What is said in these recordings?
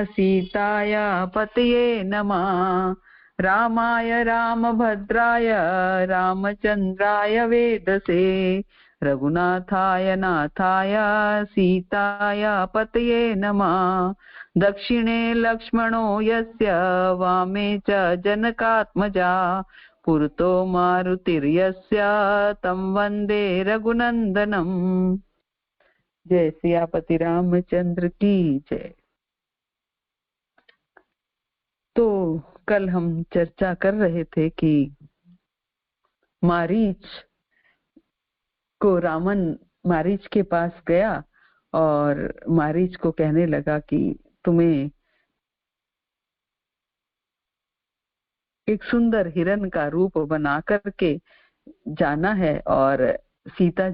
सीताया पतये नमः। रामाय रामभद्राय रामचंद्राय वेदसे रघुनाथाय नाथाय सीताय पतये नमः। दक्षिणे लक्ष्मणो यस्य वामे च जनकात्मजा पुरतो मारुतिर्यस्य तं वन्दे रघुनंदनम्। जय सियापति रामचंद्र की जय। तो कल हम चर्चा कर रहे थे कि मारीच को रावण मारीच के पास गया और मारीच को कहने लगा कि तुम्हें एक सुंदर हिरण का रूप बना करके जाना है और सीता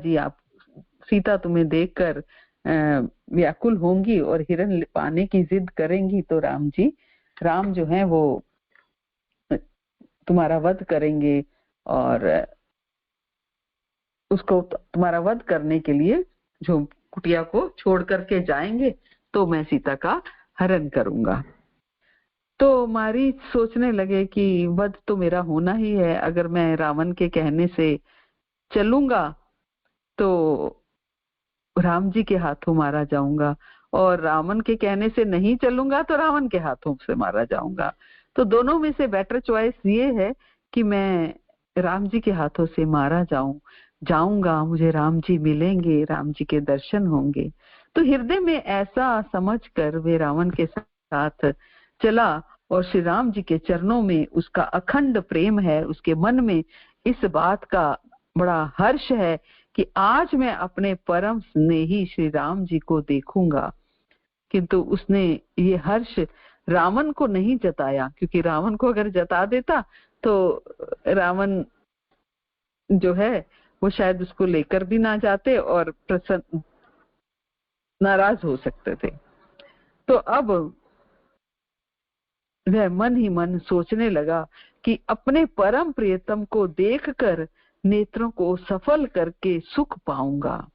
तुम्हें देखकर व्याकुल होंगी और हिरण पाने की जिद करेंगी, तो राम जो है वो तुम्हारा वध करेंगे और उसको तुम्हारा वध करने के लिए जो कुटिया को छोड़ करके जाएंगे तो मैं सीता का हरण करूंगा। तो मारीच सोचने लगे कि वध तो मेरा होना ही है, अगर मैं रावण के कहने से चलूंगा तो राम जी के हाथों मारा जाऊंगा और रावण के कहने से नहीं चलूंगा तो रावण के हाथों से मारा जाऊंगा। तो दोनों में से बेटर चॉइस ये है कि मैं राम जी के हाथों से मारा जाऊंगा, मुझे राम जी मिलेंगे, राम जी के दर्शन होंगे। तो हृदय में ऐसा समझकर वे रावण के साथ चला और श्री राम जी के चरणों में उसका अखंड प्रेम है, उसके मन में इस बात का बड़ा हर्ष है कि आज मैं अपने परम स्नेही श्री राम जी को देखूंगा। किंतु उसने ये हर्ष रावण को नहीं जताया, क्योंकि रावण को अगर जता देता तो रावण जो है वो शायद उसको लेकर भी ना जाते और नाराज हो सकते थे। तो अब वह मन ही मन सोचने लगा कि अपने परम प्रियतम को देखकर नेत्रों को सफल करके सुख पाऊंगा।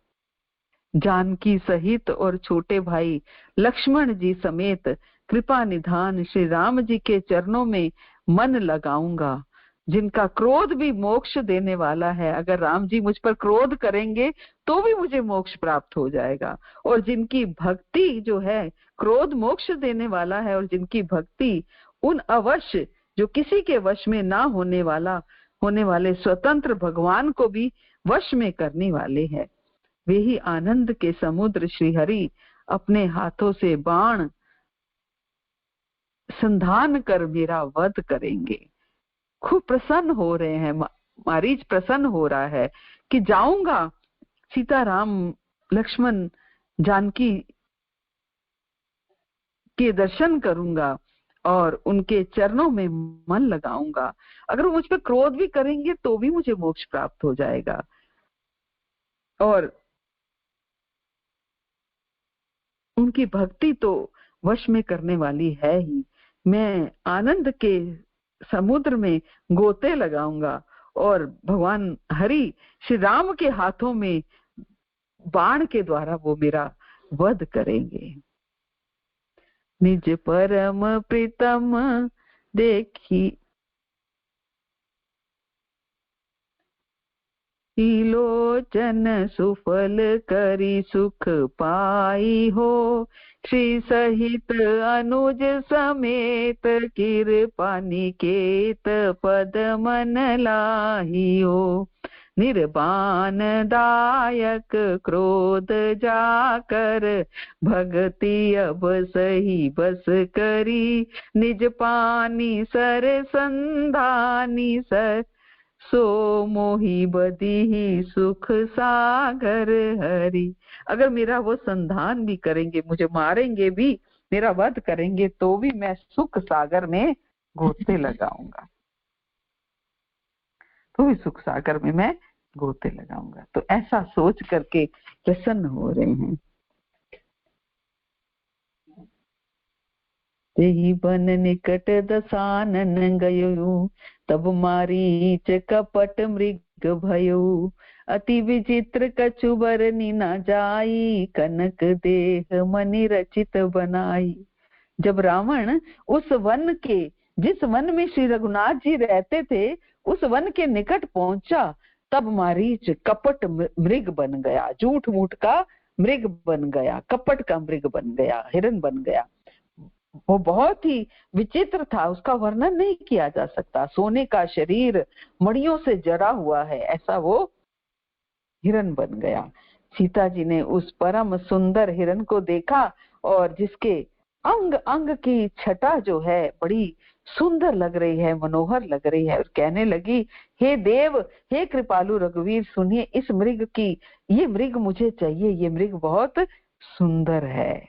जानकी सहित और छोटे भाई लक्ष्मण जी समेत कृपा निधान श्री राम जी के चरणों में मन लगाऊंगा, जिनका क्रोध भी मोक्ष देने वाला है। अगर राम जी मुझ पर क्रोध करेंगे तो भी मुझे मोक्ष प्राप्त हो जाएगा, और जिनकी भक्ति जो है क्रोध मोक्ष देने वाला है, और जिनकी भक्ति उन अवश्य जो किसी के वश में ना होने वाले स्वतंत्र भगवान को भी वश में करने वाले हैं, वे ही आनंद के समुद्र श्री हरि अपने हाथों से बाण संधान कर मेरा वध करेंगे। खूब प्रसन्न हो रहे हैं, मारीच प्रसन्न हो रहा है कि जाऊंगा, सीताराम लक्ष्मण जानकी के दर्शन करूंगा और उनके चरणों में मन लगाऊंगा। अगर वो मुझ पर क्रोध भी करेंगे तो भी मुझे मोक्ष प्राप्त हो जाएगा, और उनकी भक्ति तो वश में करने वाली है ही। मैं आनंद के समुद्र में गोते लगाऊंगा और भगवान हरि श्री राम के हाथों में बाण के द्वारा वो मेरा वध करेंगे। निज परम प्रीतम देखी लोचन सुफल करी सुख पाई हो, श्री सहित अनुज समेत कृपा निकेत पद मन लाही हो। निर्बान दायक क्रोध जाकर भक्ति अब सही बस करी, निज पानी सर संधानी सर सो मोही बदी ही सुख सागर हरि। अगर मेरा वो संधान भी करेंगे, मुझे मारेंगे भी, मेरा वध करेंगे तो भी मैं सुख सागर में गोते लगाऊंगा, तो भी सुख सागर में मैं गोते लगाऊंगा। तो ऐसा सोच करके प्रसन्न हो रहे हैं। तेहि बन निकट दसानन गयो, तब मारीच कपट मृग भयो। अति विचित्र कछु बरनी न जाई, कनक देह मनि रचित बनाई। जब रावण उस वन के, जिस वन में श्री रघुनाथ जी रहते थे, उस वन के निकट पहुंचा, तब मारीच कपट मृग बन गया, झूठ मूठ का मृग बन गया, कपट का मृग बन गया, हिरन बन गया। वो बहुत ही विचित्र था, उसका वर्णन नहीं किया जा सकता। सोने का शरीर, मणियों से जड़ा हुआ है, ऐसा वो हिरन बन गया। सीता जी ने उस परम सुंदर हिरन को देखा और जिसके अंग अंग की छटा जो है बड़ी सुंदर लग रही है, मनोहर लग रही है, और कहने लगी, हे देव, हे कृपालु रघुवीर, सुनिए इस मृग की, ये मृग मुझे चाहिए, ये मृग बहुत सुंदर है।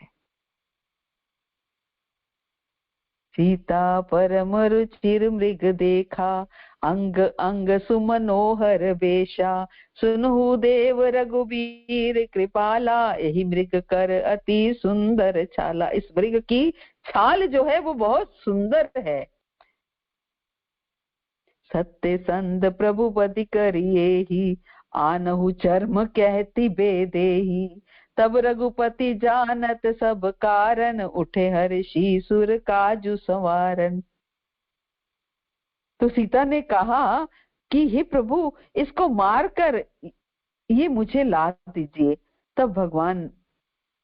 सीता परम रुचिर मृग देखा, अंग अंग सुमनोहर बेशा, सुनहु देव रघुबीर कृपाला, यही मृग कर अति सुंदर छाला। इस मृग की छाल जो है वो बहुत सुंदर है। सत्य संद प्रभु पति करिए ही, आनहु चर्म कहती बेदेही, तब रघुपति जानत सब कारण, उठे हर्षि सुर काजु संवारन। तो सीता ने कहा कि हे प्रभु, इसको मार कर ये मुझे ला दीजिए। तब भगवान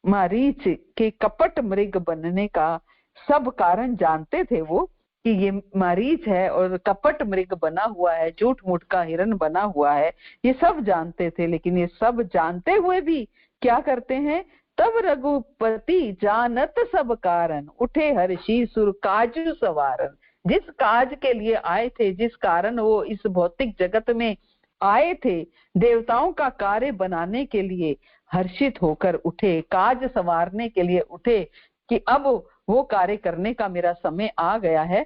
मारीच के कपट मृग बनने का सब कारण जानते थे वो, कि ये मारीच है और कपट मृग बना हुआ है, झूठ मूठ का हिरन बना हुआ है, ये सब जानते थे। लेकिन ये सब जानते हुए भी क्या करते हैं, तब रघुपति जानत सब कारण, उठे हर्षि सुर काजु सवारन। जिस काज के लिए आए थे, जिस कारण वो इस भौतिक जगत में आए थे, देवताओं का कार्य बनाने के लिए हर्षित होकर उठे, काज संवारने के लिए उठे, कि अब वो कार्य करने का मेरा समय आ गया है,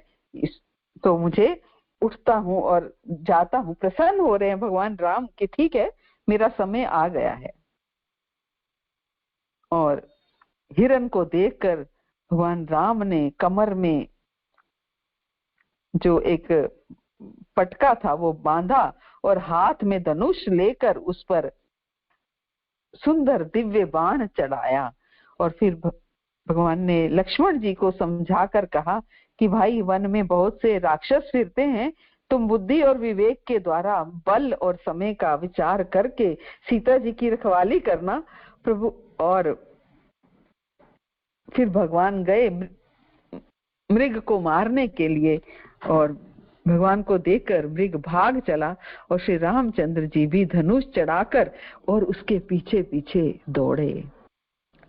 तो मुझे उठता हूँ और जाता हूँ। प्रसन्न हो रहे हैं भगवान राम कि ठीक है, मेरा समय आ गया है। और हिरन को देखकर भगवान राम ने कमर में जो एक पटका था वो बांधा और हाथ में धनुष लेकर उस पर सुंदर दिव्य बाण चढ़ाया। और फिर भगवान ने लक्ष्मण जी को समझाकर कहा कि भाई, वन में बहुत से राक्षस फिरते हैं, तुम बुद्धि और विवेक के द्वारा बल और समय का विचार करके सीता जी की रखवाली करना प्रभु। और फिर भगवान गए मृग को मारने के लिए, और भगवान को देखकर मृग भाग चला, और श्री रामचंद्र जी भी धनुष चढ़ाकर और उसके पीछे पीछे दौड़े।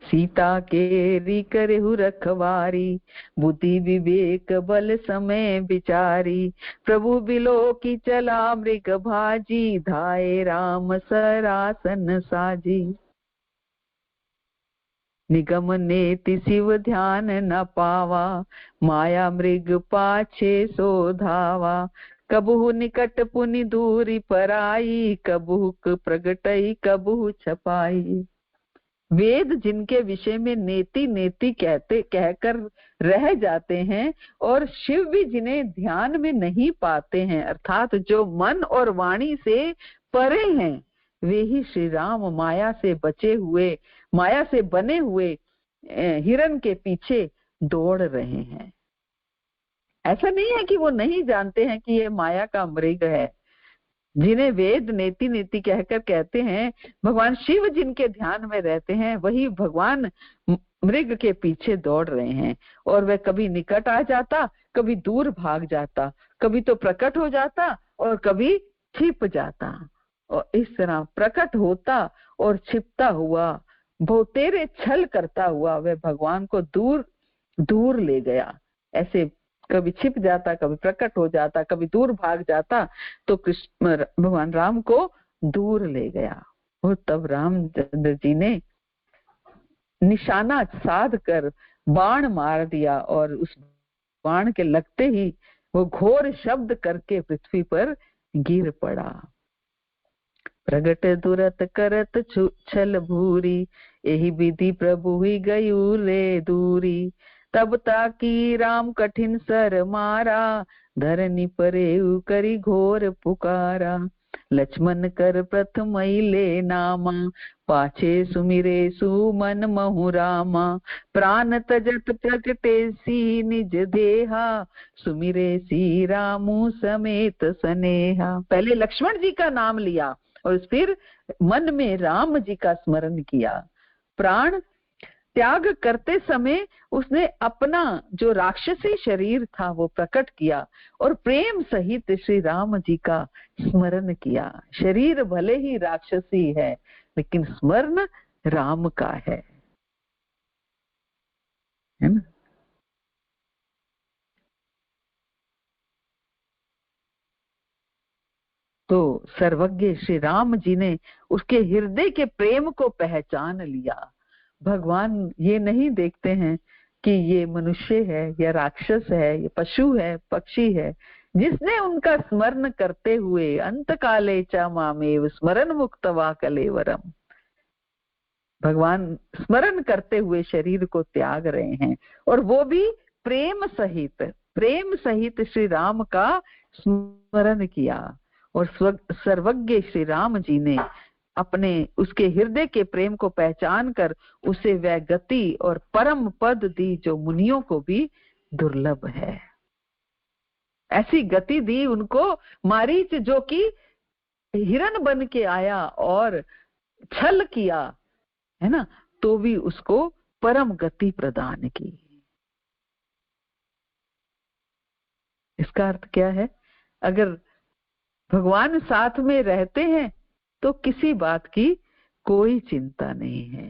सीता केरी करहु रखवारी, बुद्धि विवेक बल समय विचारी, प्रभु बिलो की चला मृग भाजी, धाये राम सरासन साजी। निगम नेति शिव ध्यान न पावा, माया मृग पाछे सो धावा, कबहु निकट पुनि दूरी पराई, कबहु प्रगटई कबहु छपाई। वेद जिनके विषय में नेति नेति कहकर रह जाते हैं, और शिव भी जिन्हें ध्यान में नहीं पाते हैं, अर्थात जो मन और वाणी से परे हैं, वे ही श्री राम माया से बचे हुए, माया से बने हुए हिरन के पीछे दौड़ रहे हैं। ऐसा नहीं है कि वो नहीं जानते हैं कि ये माया का मृग है। जिन्हें वेद नेति नेति कहकर कहते हैं, भगवान शिव जिनके ध्यान में रहते हैं, वही भगवान मृग के पीछे दौड़ रहे हैं। और वह कभी निकट आ जाता, कभी दूर भाग जाता, कभी तो प्रकट हो जाता और कभी छिप जाता। और इस तरह प्रकट होता और छिपता हुआ, बहुतेरे छल करता हुआ वह भगवान को दूर दूर ले गया। ऐसे कभी छिप जाता, कभी प्रकट हो जाता, कभी दूर भाग जाता, तो कृष्ण भगवान राम को दूर ले गया। और तब रामचंद्र जी ने निशाना साध कर बाण मार दिया, और उस बाण के लगते ही वो घोर शब्द करके पृथ्वी पर गिर पड़ा। प्रगट दुरत करत छल भूरी, यही विधि प्रभु ही गयू रे दूरी, तब ताकी राम कठिन सर मारा, धरनी परे करी घोर पुकारा। लक्ष्मण कर प्रथम ले नामा, पाछे सुमिरे सुमन महु रामा। प्राण तजत प्रगटे सी निज देहा, सुमिरे सी रामू समेत स्नेहा। पहले लक्ष्मण जी का नाम लिया और फिर मन में राम जी का स्मरण किया। प्राण त्याग करते समय उसने अपना जो राक्षसी शरीर था वो प्रकट किया और प्रेम सहित श्री राम जी का स्मरण किया। शरीर भले ही राक्षसी है लेकिन स्मरण राम का है ना। तो सर्वज्ञ श्री राम जी ने उसके हृदय के प्रेम को पहचान लिया। भगवान ये नहीं देखते हैं कि ये मनुष्य है या राक्षस है, ये पशु है, पक्षी है। जिसने उनका स्मरण करते हुए अंत काले च मामेव स्मरण मुक्तवा कलेवरम, भगवान स्मरण करते हुए शरीर को त्याग रहे हैं और वो भी प्रेम सहित श्री राम का स्मरण किया। और सर्वज्ञ श्री राम जी ने अपने उसके हृदय के प्रेम को पहचान कर उसे वह गति और परम पद दी जो मुनियों को भी दुर्लभ है। ऐसी गति दी उनको, मारीच जो कि हिरण बन के आया और छल किया है ना, तो भी उसको परम गति प्रदान की। इसका अर्थ क्या है? अगर भगवान साथ में रहते हैं तो किसी बात की कोई चिंता नहीं है,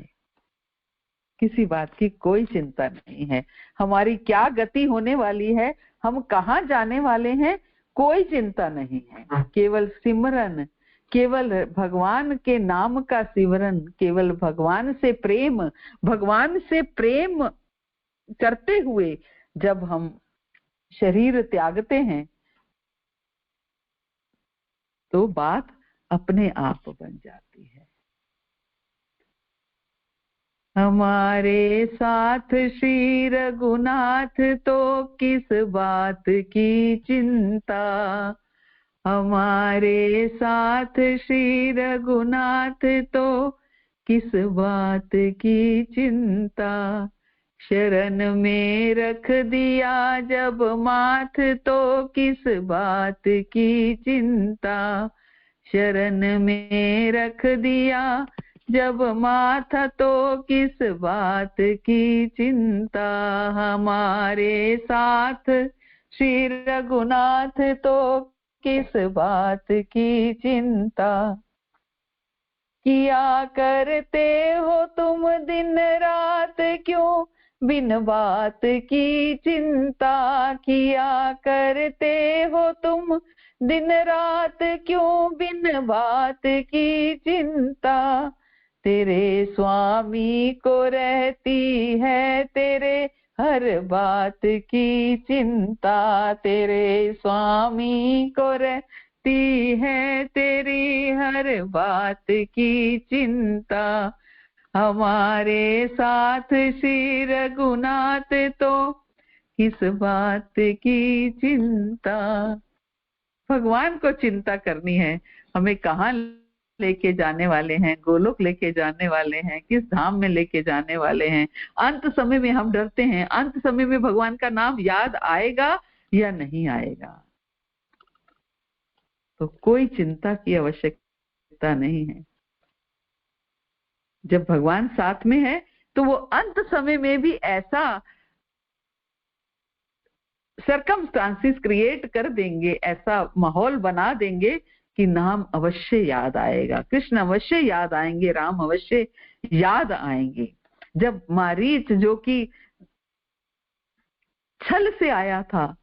किसी बात की कोई चिंता नहीं है। हमारी क्या गति होने वाली है, हम कहाँ जाने वाले हैं, कोई चिंता नहीं है। केवल सिमरन, केवल भगवान के नाम का सिमरन, केवल भगवान से प्रेम करते हुए जब हम शरीर त्यागते हैं तो बात अपने आप बन जाती है। हमारे साथ श्री रघुनाथ तो किस बात की चिंता, हमारे साथ श्री रघुनाथ तो किस बात की चिंता। शरण में रख दिया जब माथ तो किस बात की चिंता, शरण में रख दिया जब माथा तो किस बात की चिंता। हमारे साथ श्री रघुनाथ तो किस बात की चिंता। किया करते हो तुम दिन रात क्यों बिन बात की चिंता, किया करते हो तुम दिन रात क्यों बिन बात की चिंता। तेरे स्वामी को रहती है तेरे हर बात की चिंता, तेरे स्वामी को रहती है तेरी हर बात की चिंता। हमारे साथ श्री रघुनाथ तो किस बात की चिंता। भगवान को चिंता करनी है, हमें कहाँ लेके जाने वाले हैं, गोलोक लेके जाने वाले हैं, किस धाम में लेके जाने वाले हैं। अंत समय में हम डरते हैं, अंत समय में भगवान का नाम याद आएगा या नहीं आएगा। तो कोई चिंता की आवश्यकता नहीं है। जब भगवान साथ में है तो वो अंत समय में भी ऐसा सर्कमस्टांसेस क्रिएट कर देंगे, ऐसा माहौल बना देंगे कि नाम अवश्य याद आएगा, कृष्ण अवश्य याद आएंगे, राम अवश्य याद आएंगे। जब मारीच जो कि छल से आया था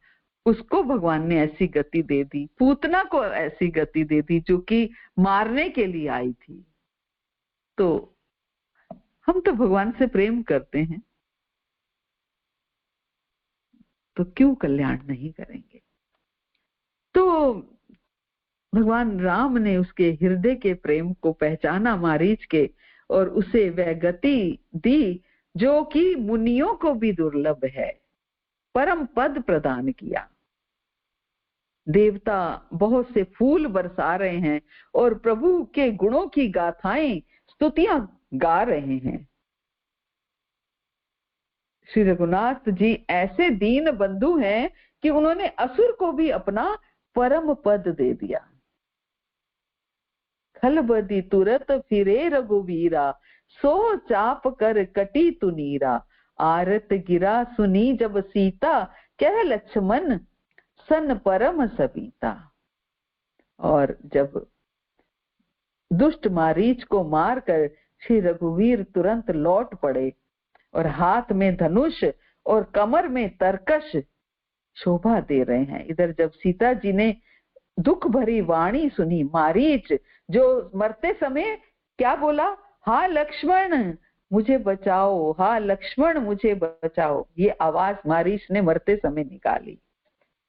उसको भगवान ने ऐसी गति दे दी, पूतना को ऐसी गति दे दी जो कि मारने के लिए आई थी। तो हम तो भगवान से प्रेम करते हैं तो क्यों कल्याण नहीं करेंगे। तो भगवान राम ने उसके हृदय के प्रेम को पहचाना मारीच के और उसे वह गति दी जो कि मुनियों को भी दुर्लभ है, परम पद प्रदान किया। देवता बहुत से फूल बरसा रहे हैं और प्रभु के गुणों की गाथाएं स्तुतियां गा रहे हैं। श्री रघुनाथ जी ऐसे दीन बंधु हैं कि उन्होंने असुर को भी अपना परम पद दे दिया। खलबदी तुरत फिरे रघुवीरा, सो चाप कर कटी तुनीरा। आरत गिरा सुनी जब सीता, कह लक्ष्मण सन परम सबीता। और जब दुष्ट मारीच को मारकर श्री रघुवीर तुरंत लौट पड़े और हाथ में धनुष और कमर में तरकश शोभा दे रहे हैं। इधर जब सीता जी ने दुख भरी वाणी सुनी, मारीच जो मरते समय क्या बोला, हा लक्ष्मण मुझे बचाओ, हा लक्ष्मण मुझे बचाओ, ये आवाज मारीच ने मरते समय निकाली।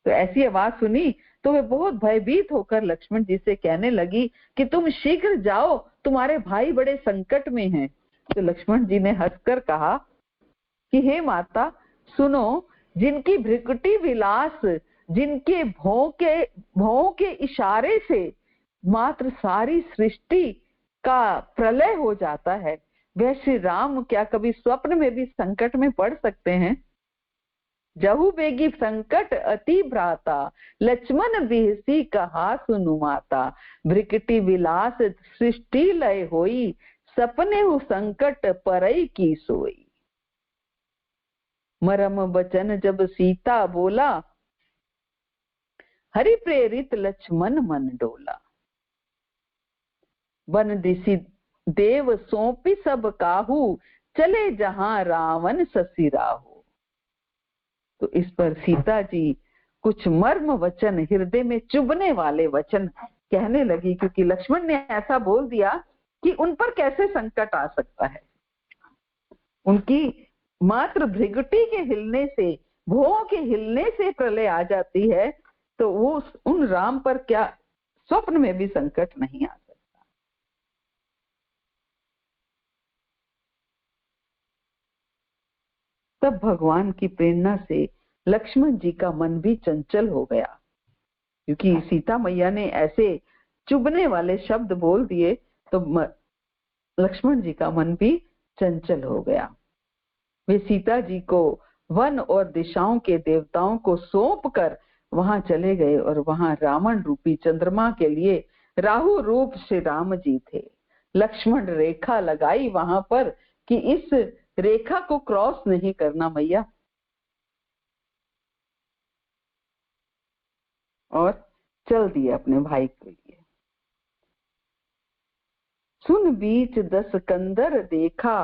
तो ऐसी आवाज सुनी तो वे बहुत भयभीत होकर लक्ष्मण जी से कहने लगी कि तुम शीघ्र जाओ, तुम्हारे भाई बड़े संकट में हैं। तो लक्ष्मण जी ने हंसकर कहा कि हे माता सुनो, जिनकी भ्रिकुटी विलास, जिनके भौं के इशारे से मात्र सारी सृष्टि का प्रलय हो जाता है, वह श्री राम क्या कभी स्वप्न में भी संकट में पड़ सकते हैं? जहु बेगी संकट अति भ्राता, लक्ष्मण बिहसी कहा सुनु माता। भ्रिकुटी विलास सृष्टि लय होई, सपने हु संकट परई की सोई। मरम बचन जब सीता बोला, हरि प्रेरित लक्ष्मण मन डोला। बन दिसी देव सौंपी सब काहू, चले जहां रावण ससिराहू। तो इस पर सीता जी कुछ मर्म वचन, हृदय में चुभने वाले वचन कहने लगी, क्योंकि लक्ष्मण ने ऐसा बोल दिया कि उन पर कैसे संकट आ सकता है। उनकी मात्र भृगुटी के हिलने से, भुवों के हिलने से प्रलय आ जाती है, तो वो उन राम पर क्या स्वप्न में भी संकट नहीं आ सकता। तब भगवान की प्रेरणा से लक्ष्मण जी का मन भी चंचल हो गया, क्योंकि सीता मैया ने ऐसे चुभने वाले शब्द बोल दिए तो लक्ष्मण जी का मन भी चंचल हो गया। वे सीता जी को वन और दिशाओं के देवताओं को सौंप कर वहां चले गए और वहां रावण रूपी चंद्रमा के लिए राहु रूप श्री राम जी थे। लक्ष्मण रेखा लगाई वहां पर कि इस रेखा को क्रॉस नहीं करना मैया, और चल दिए अपने भाई के लिए। सुन बीच दस कंदर देखा,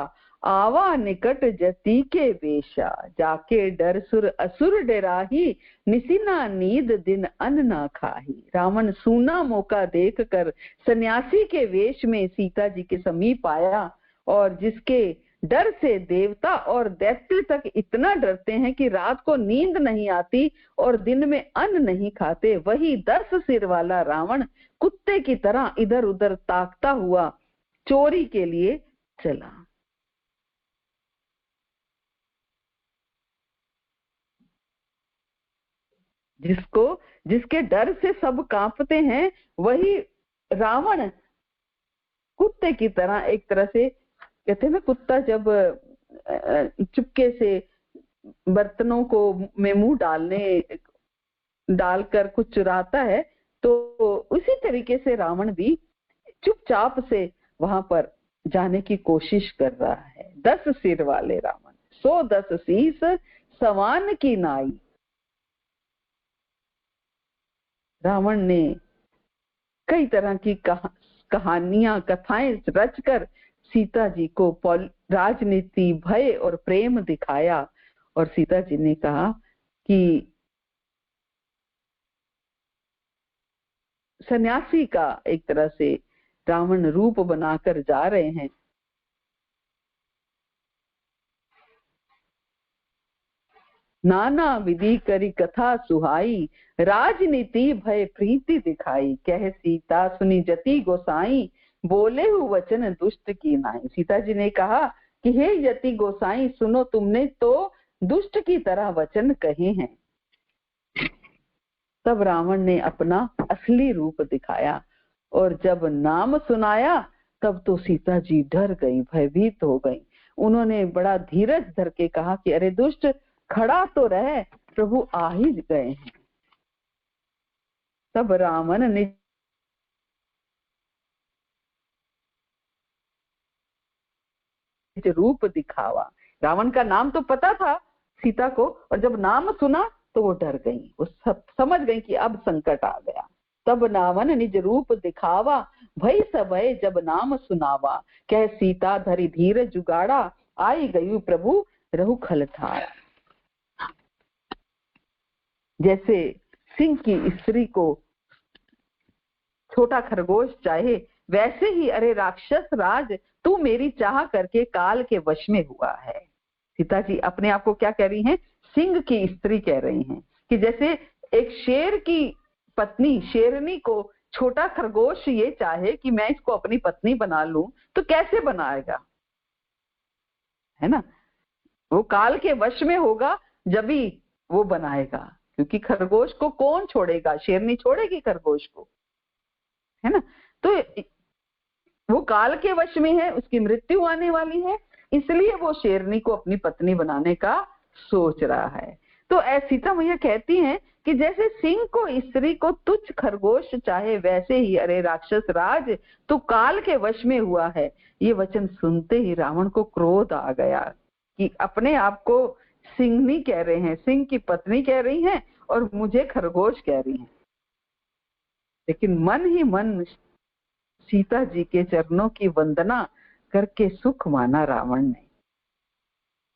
आवा निकट जती के बेशा। जाके डर सुर असुर डराही, निसिना नींद दिन अन्न ना खाही। रावण सूना मौका देख कर सन्यासी के वेश में सीता जी के समीप आया, और जिसके डर से देवता और दैत्य तक इतना डरते हैं कि रात को नींद नहीं आती और दिन में अन्न नहीं खाते, वही 10 सिर वाला रावण कुत्ते की तरह इधर उधर ताकता हुआ चोरी के लिए चला। जिसके डर से सब कांपते हैं, वही रावण कुत्ते की तरह, एक तरह से कहते हैं ना, कुत्ता जब चुपके से बर्तनों को में मुंह डालकर कुछ चुराता है, तो उसी तरीके से रावण भी चुपचाप से वहां पर जाने की कोशिश कर रहा है। 10 सिर वाले रावण, 110 शीस समान की नाई। रावण ने कई तरह की कहानियां, कथाएं रचकर सीता जी को राजनीति, भय और प्रेम दिखाया, और सीता जी ने कहा कि सन्यासी का एक तरह से रावण रूप बनाकर जा रहे हैं। नाना विधि करी कथा सुहाई, राजनीति भय प्रीति दिखाई। कह सीता सुनी जति गोसाई, बोले हु वचन दुष्ट की नाई। सीता जी ने कहा कि हे यति गोसाई, सुनो, तुमने तो दुष्ट की तरह वचन कहे हैं। तब रावण ने अपना असली रूप दिखाया और जब नाम सुनाया तब तो सीता जी डर गई, भयभीत हो गई। उन्होंने बड़ा धीरज धर के कहा कि अरे दुष्ट, खड़ा तो रह, प्रभु आ ही गए हैं। तब रावण ने रूप दिखावा। रावण का नाम तो पता था सीता को, और जब नाम सुना तो वो डर गई, वो सब समझ गई कि अब संकट आ गया। तब रावण निज रूप दिखावा, भय सबय जब नाम सुनावा, कह सीता धरि धीर जुगाड़ा, आई गई प्रभु रहु खलठाड़ा। जैसे सिंह की स्त्री को छोटा खरगोश चाहे, वैसे ही अरे राक्षस राज, तू मेरी चाह करके काल के वश में हुआ है। सीता जी अपने आप को क्या कह रही हैं? सिंह की स्त्री कह रही हैं कि जैसे एक शेर की पत्नी शेरनी को छोटा खरगोश ये चाहे कि मैं इसको अपनी पत्नी बना लूं, तो कैसे बनाएगा, है ना? वो काल के वश में होगा जब भी वो बनाएगा, क्योंकि खरगोश को कौन छोड़ेगा? शेरनी छोड़ेगी खरगोश को, है ना? तो वो काल के वश में है, उसकी मृत्यु आने वाली है, इसलिए वो शेरनी को अपनी पत्नी बनाने का सोच रहा है। तो सीता मैया कहती हैं कि जैसे सिंह को स्त्री को तुच्छ खरगोश चाहे, वैसे ही अरे राक्षस राज, तू काल के वश में हुआ है। ये वचन सुनते ही रावण को क्रोध आ गया कि अपने आप को सिंहनी कह रहे हैं, सिंह की पत्नी कह रही हैं और मुझे खरगोश कह रही हैं। लेकिन मन ही मन सीता जी के चरणों की वंदना करके सुख माना रावण ने।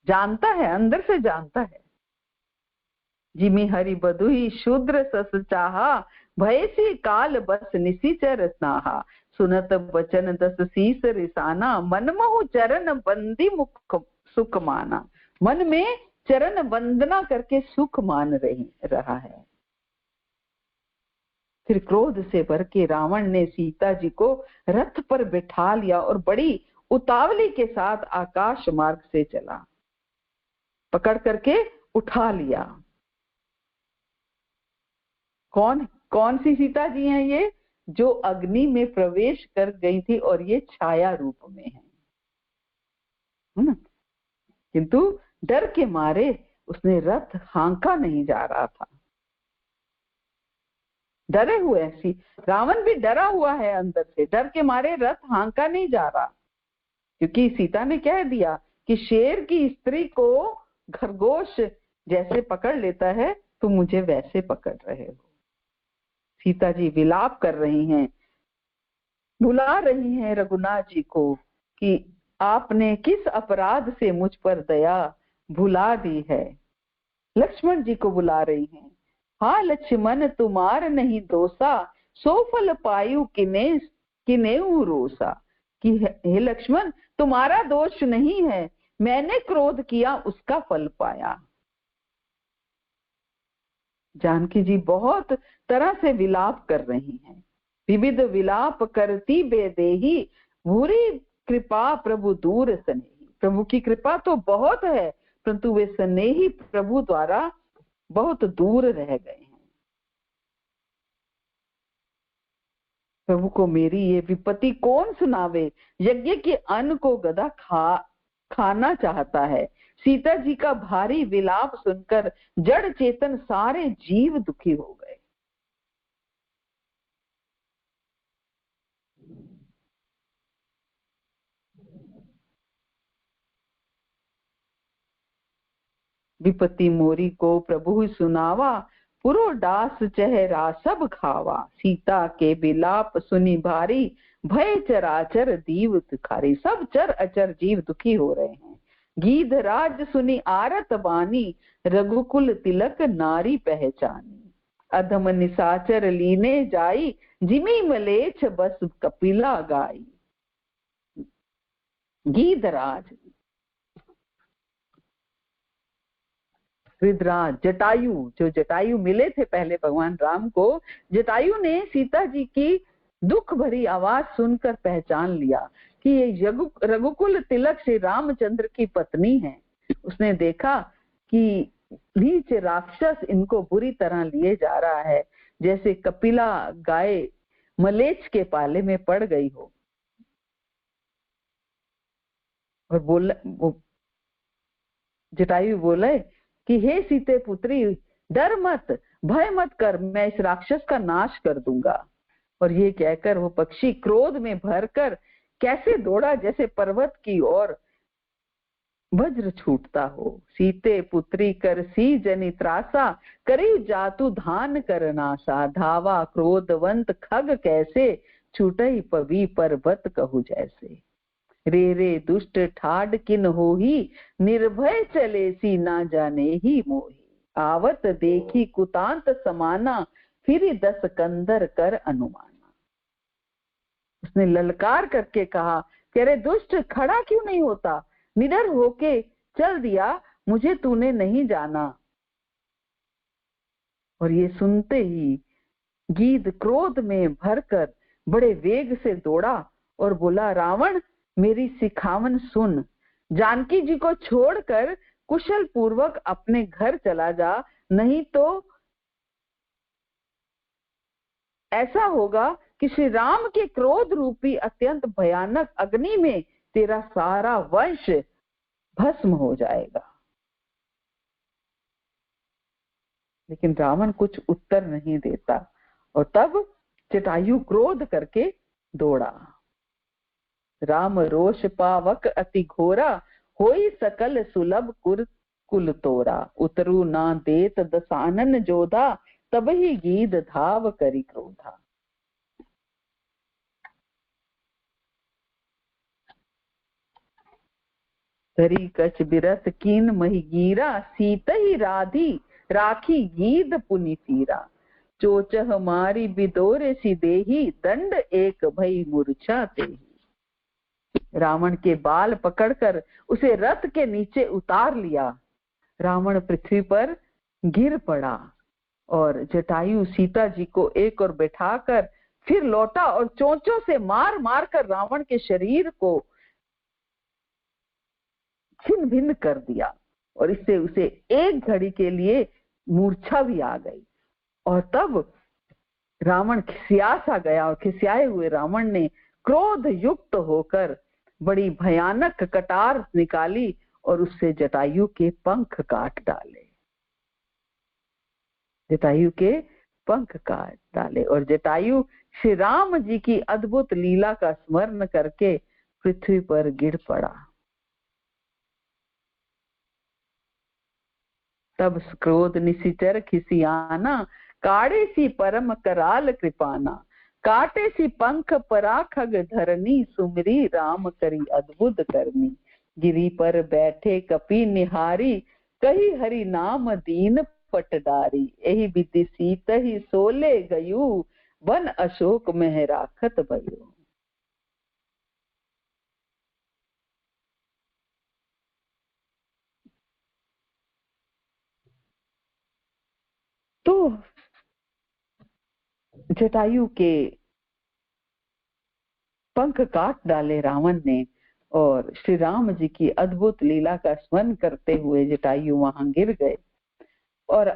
जानता है, अंदर से जानता है। जिमि हरि बधुई शूद्र सस चाहा, भयसी काल बस निशिचर स्नाहा, सुनत बचन दस शीस रिसाना, मन महु चरण बंदी मुख सुख माना। मन में चरण वंदना करके सुख मान रहा है। फिर क्रोध से भर के रावण ने सीता जी को रथ पर बिठा लिया और बड़ी उतावली के साथ आकाश मार्ग से चला, पकड़ करके उठा लिया। कौन कौन सी सीता जी हैं ये? जो अग्नि में प्रवेश कर गई थी और ये छाया रूप में है ना? किंतु डर के मारे उसने रथ हाँका नहीं जा रहा था, डरे हुए। ऐसी रावण भी डरा हुआ है अंदर से, डर के मारे रथ हाँका नहीं जा रहा, क्योंकि सीता ने कह दिया कि शेर की स्त्री को खरगोश जैसे पकड़ लेता है, तुम मुझे वैसे पकड़ रहे हो। सीता जी विलाप कर रही हैं, बुला रही हैं रघुनाथ जी को कि आपने किस अपराध से मुझ पर दया भुला दी है। लक्ष्मण जी को बुला रही हैं, हाँ लक्ष्मण तुम्हार नहीं दोषा, सो फल पायु किनेऊ रोसा। कि हे लक्ष्मण, तुम्हारा दोष नहीं है, मैंने क्रोध किया उसका फल पाया। जानकी जी बहुत तरह से विलाप कर रही हैं। विविध विलाप करती बेदेही, बुरी कृपा प्रभु दूर स्नेही। प्रभु की कृपा तो बहुत है, परंतु वे स्नेही प्रभु द्वारा बहुत दूर रह गए हैं। प्रभु को मेरी ये विपत्ति कौन सुनावे, यज्ञ के अन्न को गधा खाना चाहता है। सीता जी का भारी विलाप सुनकर जड़ चेतन सारे जीव दुखी हो गए। विपत्ति मोरी को प्रभु ही सुनावा, पुरो डास चेहरा सब खावा। सीता के विलाप सुनी भारी, भय चराचर दीव तुखारी। सब चर अचर जीव दुखी हो रहे हैं। गीधराज सुनी आरत बानी, रघुकुल तिलक नारी पहचानी। अधम निशाचर लीने जाई, जिमी मलेच्छ बस कपिला गाई। गीधराज, गृधराज, जटायु, जो जटायु मिले थे पहले भगवान राम को, जटायु ने सीता जी की दुख भरी आवाज सुनकर पहचान लिया कि ये रघुकुल तिलक श्री रामचंद्र की पत्नी है। उसने देखा कि नीच राक्षस इनको बुरी तरह लिए जा रहा है, जैसे कपिला गाय मलेच्छ के पाले में पड़ गई हो। और जटायु बोले कि हे सीते पुत्री, डर मत, भय मत कर, मैं इस राक्षस का नाश कर दूंगा। और ये कहकर वो पक्षी क्रोध में भरकर कैसे दौड़ा जैसे पर्वत की ओर वज्र छूटता हो। सीते पुत्री कर सी जनि त्रासा, करी जातु धान कर नासा। धावा क्रोधवंत खग कैसे, छूटई पवी पर्वत कहु जैसे। रे रे दुष्ट ठाड किन होही, निर्भय चले सी ना जाने ही मोही। आवत देखी कुतांत समाना, फिर 10 कंदर कर अनुमाना। उसने ललकार करके कहा कि अरे दुष्ट, खड़ा क्यों नहीं होता, निडर होके चल दिया, मुझे तूने नहीं जाना। और ये सुनते ही गीध क्रोध में भरकर बड़े वेग से दौड़ा और बोला, रावण मेरी सिखावन सुन, जानकी जी को छोड़कर कुशल पूर्वक अपने घर चला जा, नहीं तो ऐसा होगा कि श्री राम के क्रोध रूपी अत्यंत भयानक अग्नि में तेरा सारा वंश भस्म हो जाएगा। लेकिन रावण कुछ उत्तर नहीं देता। और तब जटायु क्रोध करके दौड़ा। राम रोष पावक अति घोरा, होई सकल सुलभ कुल तोरा। उतरु ना देत दसानन जोधा, तब ही गीध धाव करी क्रोधा। धरी कछ बिरथ कीन मही गीरा, सीत ही राधी राखी गीध पुनि तीरा। चोचह मारी बिदोरे सी देही, दंड एक भई मूर्छा तेही। रावण के बाल पकड़कर उसे रथ के नीचे उतार लिया। रावण पृथ्वी पर गिर पड़ा और जटायु सीता जी को एक और बैठाकर फिर लौटा और चोंचों से मार मार कर रावण के शरीर को छिन्न भिन्न कर दिया। और इससे उसे एक घड़ी के लिए मूर्छा भी आ गई। और तब रावण खिसिया सा गया और खिसियाए हुए रावण ने क्रोध युक्त होकर बड़ी भयानक कटार निकाली और उससे जटायु के पंख काट डाले। जटायु के पंख काट डाले और जटायु श्री राम जी की अद्भुत लीला का स्मरण करके पृथ्वी पर गिर पड़ा। तब क्रोध निशिचर खिसियाना, काड़े सी परम कराल कृपाना। काटे सी पंख परा खग धरनी, सुमरी राम करी अद्भुत करनी। गिरी पर बैठे कपि निहारी, कही हरि नाम दीन पटडारी। एहि विधि सीत ही सोले गयु, वन अशोक में राखत भयो। तो जटायु के पंख काट डाले रावण ने और श्री राम जी की अद्भुत लीला का स्मरण करते हुए जटायु वहां गिर गए। और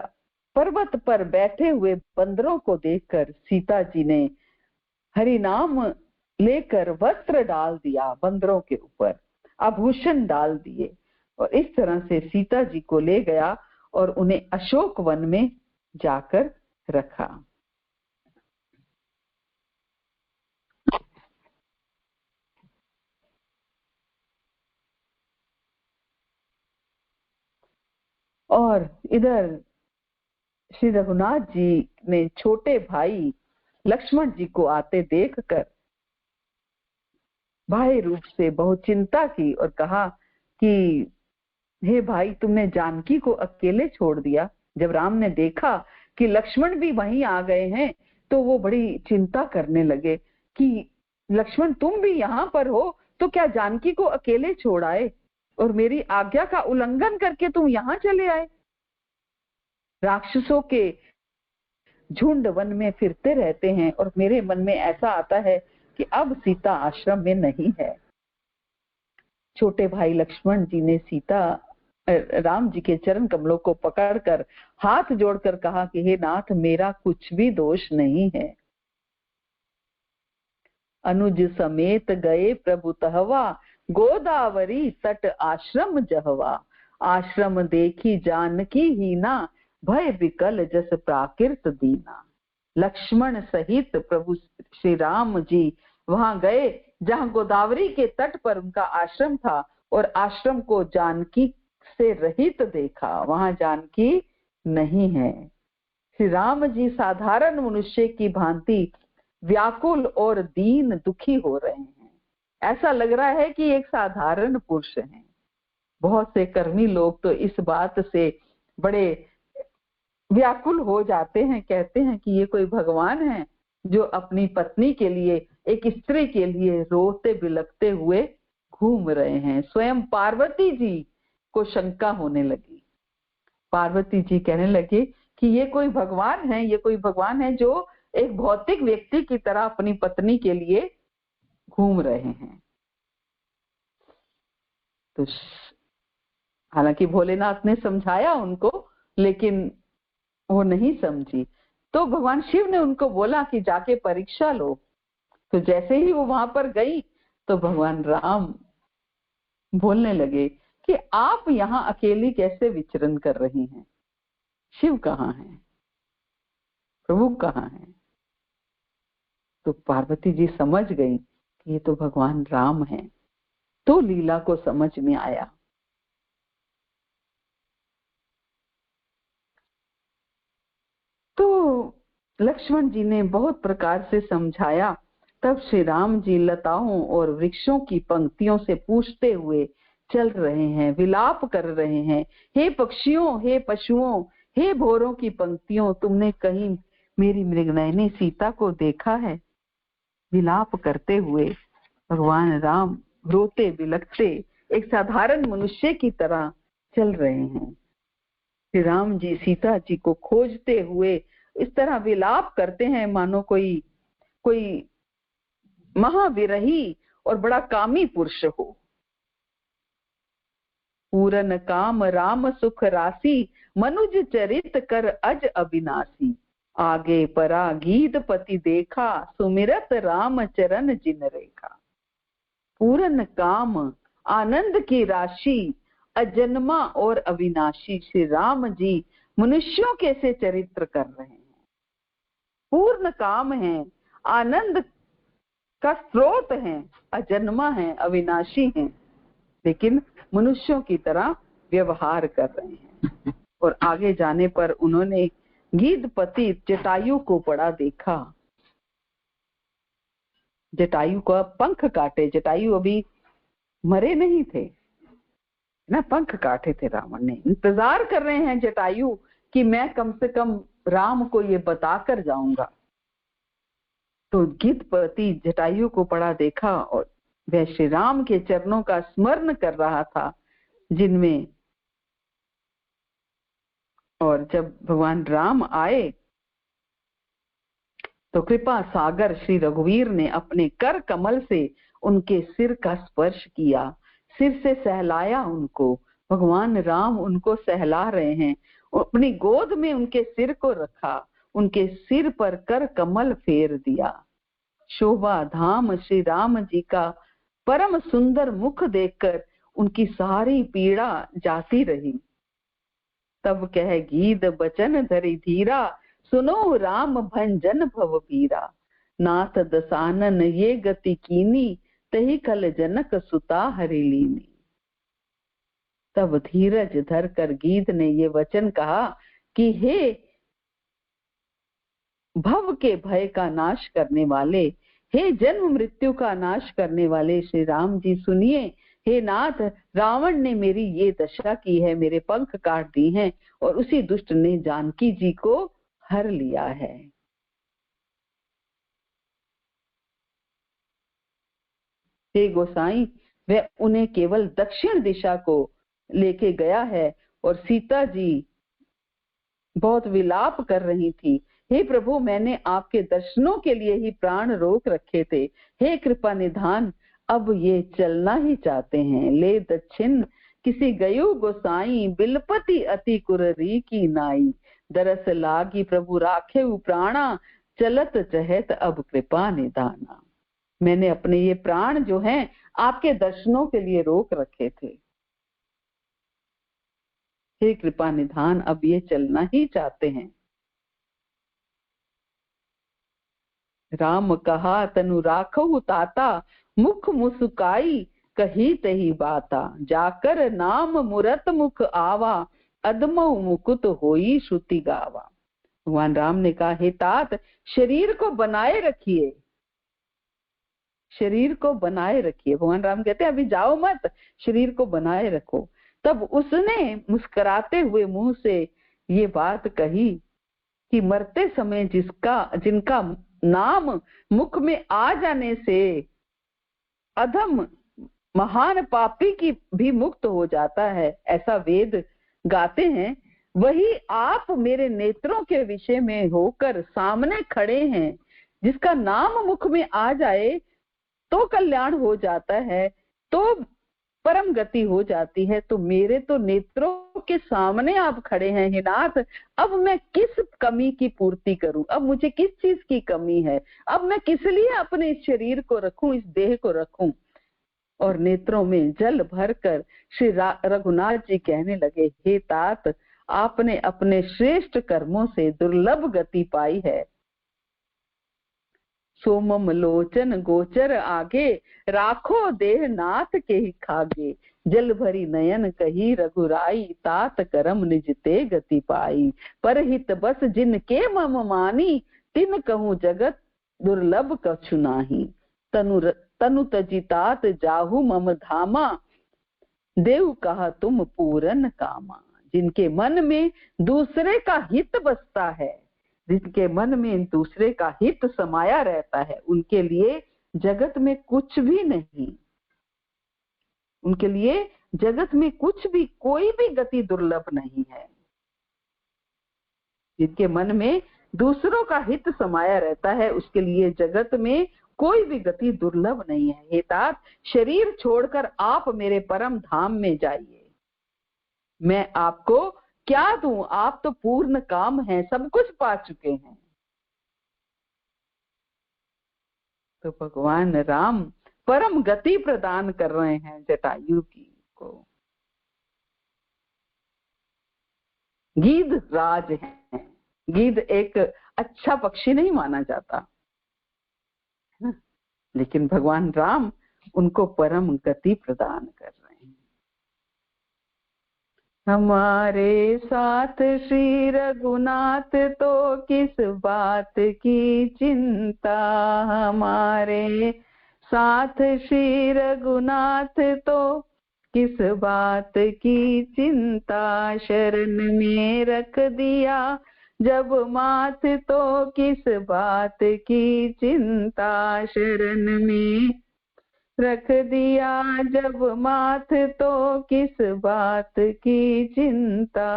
पर्वत पर बैठे हुए बंदरों को देखकर सीता जी ने हरि नाम लेकर वस्त्र डाल दिया, बंदरों के ऊपर आभूषण डाल दिए और इस तरह से सीता जी को ले गया और उन्हें अशोक वन में जाकर रखा। और इधर श्री रघुनाथ जी ने छोटे भाई लक्ष्मण जी को आते देखकर भाई रूप से बहुत चिंता की और कहा कि हे भाई, तुमने जानकी को अकेले छोड़ दिया। जब राम ने देखा कि लक्ष्मण भी वहीं आ गए हैं तो वो बड़ी चिंता करने लगे कि लक्ष्मण तुम भी यहाँ पर हो तो क्या जानकी को अकेले छोड़ आए और मेरी आज्ञा का उल्लंघन करके तुम यहाँ चले आए। राक्षसों के झुंड वन में फिरते रहते हैं और मेरे मन में ऐसा आता है कि अब सीता आश्रम में नहीं है। छोटे भाई लक्ष्मण जी ने सीता राम जी के चरण कमलों को पकड़कर हाथ जोड़कर कहा कि हे नाथ, मेरा कुछ भी दोष नहीं है। अनुज समेत गए प्रभु तहवा, गोदावरी तट आश्रम जहवा। आश्रम देखी जानकी हीना, भय विकल जस प्राकृत दीना। लक्ष्मण सहित प्रभु श्री राम जी वहां गए जहां गोदावरी के तट पर उनका आश्रम था, और आश्रम को जानकी से रहित देखा, वहां जानकी नहीं है। श्री राम जी साधारण मनुष्य की भांति व्याकुल और दीन दुखी हो रहे हैं। ऐसा लग रहा है कि एक साधारण पुरुष हैं। बहुत से कर्मी लोग तो इस बात से बड़े व्याकुल हो जाते हैं, कहते हैं कि ये कोई भगवान है जो अपनी पत्नी के लिए, एक स्त्री के लिए रोते बिलखते हुए घूम रहे हैं। स्वयं पार्वती जी को शंका होने लगी। पार्वती जी कहने लगे कि ये कोई भगवान है, ये कोई भगवान है जो एक भौतिक व्यक्ति की तरह अपनी पत्नी के लिए घूम रहे हैं। तो हालांकि भोलेनाथ ने समझाया उनको, लेकिन वो नहीं समझी। तो भगवान शिव ने उनको बोला कि जाके परीक्षा लो। तो जैसे ही वो वहां पर गई तो भगवान राम बोलने लगे कि आप यहाँ अकेली कैसे विचरण कर रही हैं? शिव कहाँ है, प्रभु कहाँ है? तो पार्वती जी समझ गई कि ये तो भगवान राम हैं। तो लीला को समझ में आया। तो लक्ष्मण जी ने बहुत प्रकार से समझाया। तब श्री राम जी लताओं और वृक्षों की पंक्तियों से पूछते हुए चल रहे हैं, विलाप कर रहे हैं। हे पक्षियों, हे पशुओं, हे भौरों की पंक्तियों, तुमने कहीं मेरी मृगनयनी सीता को देखा है? विलाप करते हुए भगवान राम रोते बिलखते एक साधारण मनुष्य की तरह चल रहे हैं। श्री राम जी सीता जी को खोजते हुए इस तरह विलाप करते हैं मानो कोई महाविरही और बड़ा कामी पुरुष हो। पूरन काम राम सुख राशि, मनुज चरित कर अज अविनाशी। आगे परा गीत पति देखा, सुमिरत राम चरण जिन रेखा। पूरन काम, आनंद की राशि, अजन्मा और अविनाशी श्री राम जी मनुष्यों के से चरित्र कर रहे हैं। पूर्ण काम है, आनंद का स्रोत है, अजन्मा है, अविनाशी है, लेकिन मनुष्यों की तरह व्यवहार कर रहे हैं। और आगे जाने पर उन्होंने गीधपति जटायु को बड़ा देखा। जटायु का पंख काटे, जटायु अभी मरे नहीं थे ना, पंख काटे थे रावण ने। इंतजार कर रहे हैं जटायु कि मैं कम से कम राम को ये बताकर जाऊंगा। तो गीधपति जटायु को पड़ा देखा और वह श्री राम के चरणों का स्मरण कर रहा था जिनमें, और जब भगवान राम आए तो कृपा सागर श्री रघुवीर ने अपने कर कमल से उनके सिर का स्पर्श किया, सिर से सहलाया उनको। भगवान राम उनको सहला रहे हैं, अपनी गोद में उनके सिर को रखा, उनके सिर पर कर कमल फेर दिया। शोभा धाम श्री राम जी का परम सुंदर मुख देखकर उनकी सारी पीड़ा जाती रही। तब कह गीध बचन धरि धीरा, सुनो राम भंजन भव पीरा। नाथ दसानन ये गति कीनी, तही कल जनक सुता हरि लीनी। तब धीरज धर कर गीध ने ये वचन कहा कि हे भव के भय का नाश करने वाले, हे जन्म मृत्यु का नाश करने वाले श्री राम जी सुनिए। हे नाथ, रावण ने मेरी ये दशा की है, मेरे पंख काट दी हैं और उसी दुष्ट ने जानकी जी को हर लिया है। हे गोसाई, वह उन्हें केवल दक्षिण दिशा को लेके गया है और सीता जी बहुत विलाप कर रही थी। हे प्रभु, मैंने आपके दर्शनों के लिए ही प्राण रोक रखे थे। हे कृपा निधान, अब ये चलना ही चाहते हैं। ले दक्षिण किसी गयु गोसाई, बिलपति अति कुररी की नाई। दरस लागी प्रभु राखे प्राणा, चलत चहत अब कृपा निधाना। मैंने अपने ये प्राण जो हैं आपके दर्शनों के लिए रोक रखे थे, हे कृपा निधान अब ये चलना ही चाहते हैं। राम कहा तनु राखहु ताता, मुख मुस्काई कही तही बाता। जाकर नाम मुरत मुख आवा, अदमौ मुकुत होई श्रुति गावा। भगवान राम ने कहा, हे तात शरीर को बनाए रखिए, शरीर को बनाए रखिए। भगवान राम कहते हैं अभी जाओ मत, शरीर को बनाए रखो। तब उसने मुस्कुराते हुए मुंह से ये बात कही कि मरते समय जिनका नाम मुख में आ जाने से अधम महान पापी की भी मुक्त हो जाता है, ऐसा वेद गाते हैं। वही आप मेरे नेत्रों के विषय में होकर सामने खड़े हैं। जिसका नाम मुख में आ जाए तो कल्याण हो जाता है, तो परम गति हो जाती है। तो मेरे तो नेत्रों के सामने आप खड़े हैं हे नाथ, अब मैं किस कमी की पूर्ति करूं, अब मुझे किस चीज की कमी है, अब मैं किस लिए अपने इस शरीर को रखूं, इस देह को रखूं। और नेत्रों में जल भरकर श्री रघुनाथ जी कहने लगे, हे तात आपने अपने श्रेष्ठ कर्मों से दुर्लभ गति पाई है। सोमम लोचन गोचर आगे, राखो देह नाथ के ही खागे। जल भरी नयन कही रघुराई, तात करम निज ते गति पाई। परहित बस जिनके मम मानी, तिन कहूँ जगत दुर्लभ कछु नाही। तनु तजी तात जाहु मम धामा, देव कहा तुम पूरन कामा। जिनके मन में दूसरे का हित बसता है, जिनके मन में दूसरे का हित समाया रहता है, उनके लिए जगत में कुछ भी नहीं, उनके लिए जगत में कुछ भी कोई भी गति दुर्लभ नहीं है। जिनके मन में दूसरों का हित समाया रहता है, उसके लिए जगत में कोई भी गति दुर्लभ नहीं है। हे तात शरीर छोड़कर आप मेरे परम धाम में जाइए। मैं आपको क्या दूं, आप तो पूर्ण काम हैं, सब कुछ पा चुके हैं। तो भगवान राम परम गति प्रदान कर रहे हैं जटायु की को। गीध राज हैं, गीध एक अच्छा पक्षी नहीं माना जाता, लेकिन भगवान राम उनको परम गति प्रदान कर रहे हैं। हमारे साथ श्री रघुनाथ तो किस बात की चिंता, हमारे साथ श्री रघुनाथ तो किस बात की चिंता। शरण में रख दिया जब माथ तो किस बात की चिंता। शरण में रख दिया जब माथ तो किस बात की चिंता।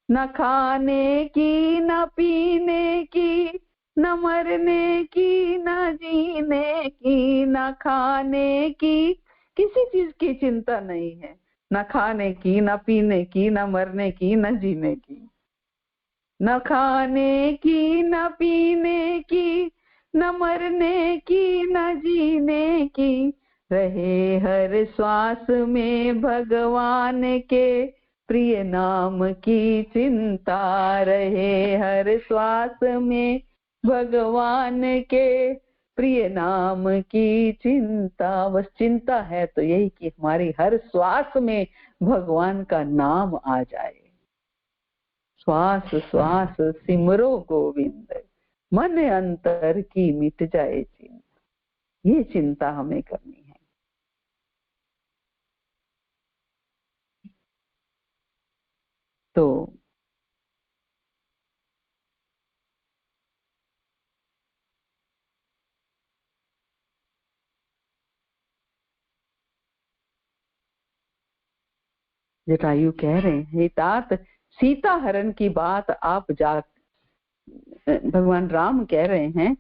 न खाने की न पीने की, न मरने की न जीने की। न खाने की, किसी चीज की चिंता नहीं है, न खाने की न पीने की, न मरने की न जीने की। न खाने की न पीने की, न मरने की न जीने की। रहे हर श्वास में भगवान के प्रिय नाम की चिंता। रहे हर श्वास में भगवान के प्रिय नाम की चिंता। बस चिंता है तो यही कि हमारी हर श्वास में भगवान का नाम आ जाए। श्वास श्वास सिमरो गोविंद, मन अंतर की मिट जाए चिंता। ये चिंता हमें करनी है। तो जटायु कह रहे हैं, तात सीता हरण की बात आप भगवान राम कह रहे हैं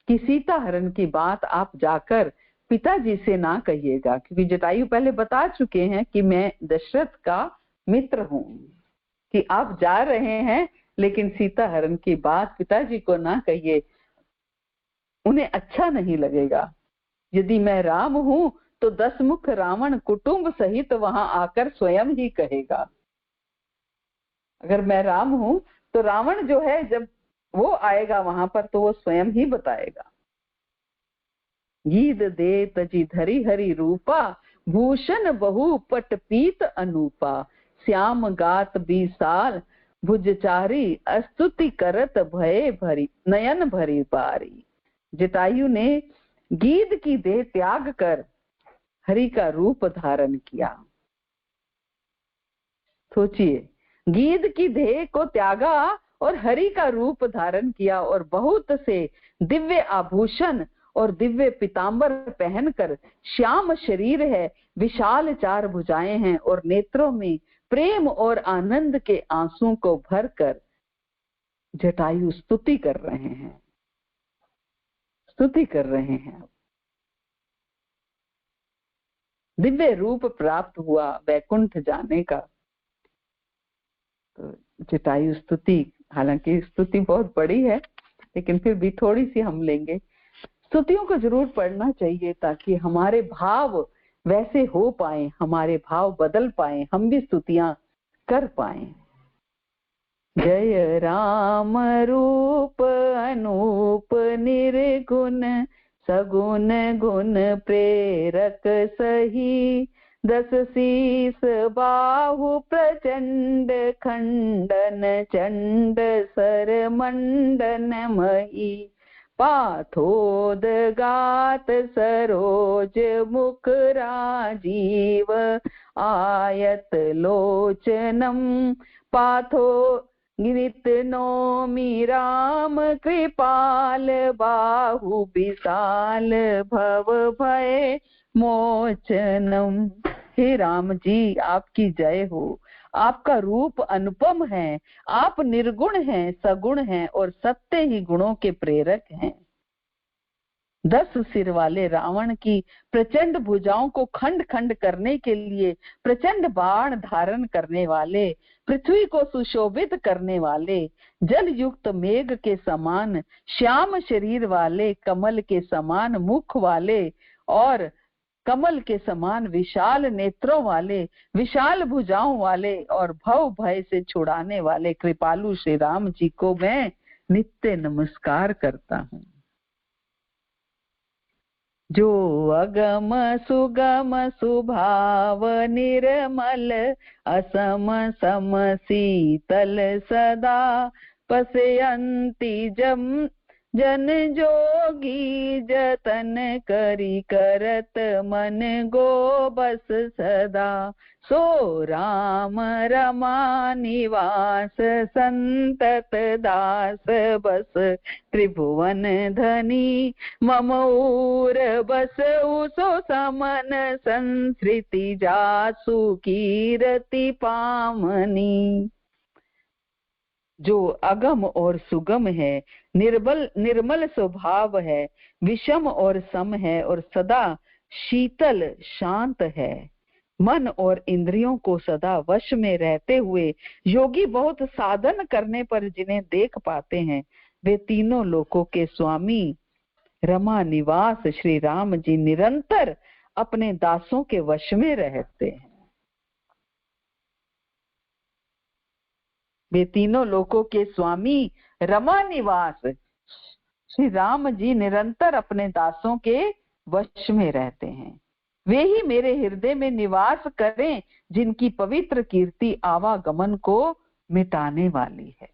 कि सीता हरण की बात आप जाकर पिताजी से ना कहिएगा, क्योंकि जटायु पहले बता चुके हैं कि मैं दशरथ का मित्र हूं, कि आप जा रहे हैं लेकिन सीता हरण की बात पिताजी को ना कहिए, उन्हें अच्छा नहीं लगेगा। यदि मैं राम हूं तो 10 मुख रावण कुटुंब सहित वहां आकर स्वयं ही कहेगा। अगर मैं राम हूं तो रावण जो है जब वो आएगा वहां पर तो वो स्वयं ही बताएगा। गीत दे तजी धरी हरि रूपा, भूषण बहु पट पीत अनूपा, श्याम गात बीसाल भुजचारी, स्तुति करत भय भरी नयन भरी बारी। जटायु ने गीध की देह त्याग कर हरि का रूप धारण किया। सोचिए, गीध की देह को त्यागा और हरि का रूप धारण किया और बहुत से दिव्य आभूषण और दिव्य पीतांबर पहनकर, श्याम शरीर है, विशाल 4 भुजाएं हैं और नेत्रों में प्रेम और आनंद के आंसू को भरकर जटायु स्तुति कर रहे हैं, स्तुति कर रहे हैं। दिव्य रूप प्राप्त हुआ वैकुंठ जाने का। तो जटायु स्तुति, हालांकि स्तुति बहुत बड़ी है लेकिन फिर भी थोड़ी सी हम लेंगे। स्तुतियों को जरूर पढ़ना चाहिए ताकि हमारे भाव वैसे हो पाए, हमारे भाव बदल पाए, हम भी स्तुतियां कर पाए। जय राम रूप अनूप निर्गुण, सगुण गुण प्रेरक सही, 10 शीस बाहु प्रचंड, खंडन चंड सर मंडन मही, पाथोद गात सरोज मुख राजीव, आयत लोचनम पाथो गिरित नौमि राम, कृपाल बाहु विशाल, भव भय मोचनम। हे राम जी, आपकी जय हो। आपका रूप अनुपम है, आप निर्गुण हैं, सगुण हैं और सत्य ही गुणों के प्रेरक हैं। 10 सिर वाले रावण की प्रचंड भुजाओं को खंड खंड करने के लिए प्रचंड बाण धारण करने वाले, पृथ्वी को सुशोभित करने वाले, जल युक्त मेघ के समान श्याम शरीर वाले, कमल के समान मुख वाले और कमल के समान विशाल नेत्रों वाले, विशाल भुजाओं वाले और भव भय से छुड़ाने वाले कृपालु श्री राम जी को मैं नित्य नमस्कार करता हूँ। जो अगम सुगम सुभाव निर्मल, असम सम शीतल सदा, पश्यन्ति जन जोगी, जतन करी करत मन गो बस सदा, सो राम रमा निवास, संतत दास बस, त्रिभुवन धनी मम उर बस, सो समन संस्कृति जासु कीरति पामनी। जो अगम और सुगम है, निर्मल स्वभाव है, विषम और सम है और सदा शीतल शांत है, मन और इंद्रियों को सदा वश में रहते हुए योगी बहुत साधन करने पर जिन्हें देख पाते हैं, वे तीनों लोकों के स्वामी रमा निवास श्री राम जी निरंतर अपने दासों के वश में रहते हैं। वे तीनों लोकों के स्वामी रमा निवास श्री राम जी निरंतर अपने दासों के वश में रहते हैं। वे ही मेरे हृदय में निवास करें जिनकी पवित्र कीर्ति आवागमन को मिटाने वाली है।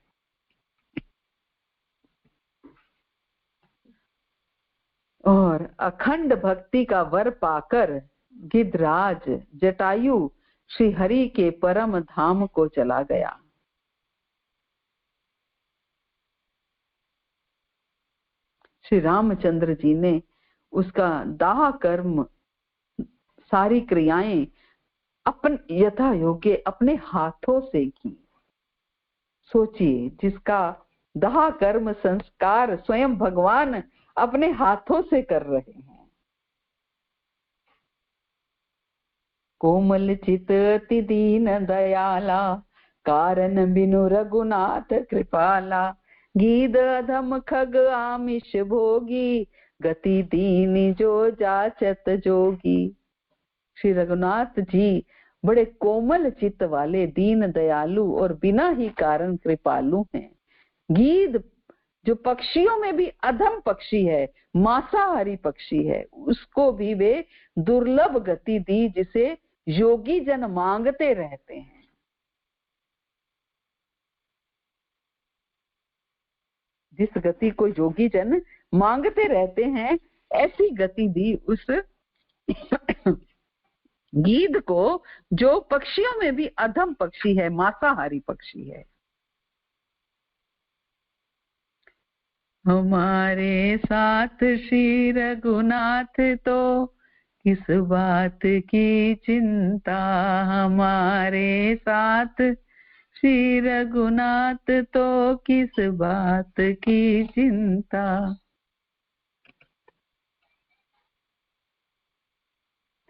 और अखंड भक्ति का वर पाकर गिद्धराज जटायु श्री हरि के परम धाम को चला गया। श्री रामचंद्र जी ने उसका दाह कर्म, सारी क्रियाएं अपन यथा योग्य अपने हाथों से की। सोचिए, जिसका दाह कर्म संस्कार स्वयं भगवान अपने हाथों से कर रहे हैं। कोमल चित अति दीन दयाला, कारण बिनु रघुनाथ कृपाला। गीध अधम खग आमिष भोगी, गति दीन जो जाचत जोगी। श्री रघुनाथ जी बड़े कोमल चित्त वाले, दीन दयालु और बिना ही कारण कृपालु हैं। गीध जो पक्षियों में भी अधम पक्षी है, मांसाहारी पक्षी है, उसको भी वे दुर्लभ गति दी जिसे योगी जन मांगते रहते हैं। जिस गति को योगी जन मांगते रहते हैं, ऐसी गति दी उस गीध को, जो पक्षियों में भी अधम पक्षी है, मांसाहारी पक्षी है। हमारे साथ श्री रघुनाथ तो किस बात की चिंता, हमारे साथ श्री रघुनाथ तो किस बात की चिंता।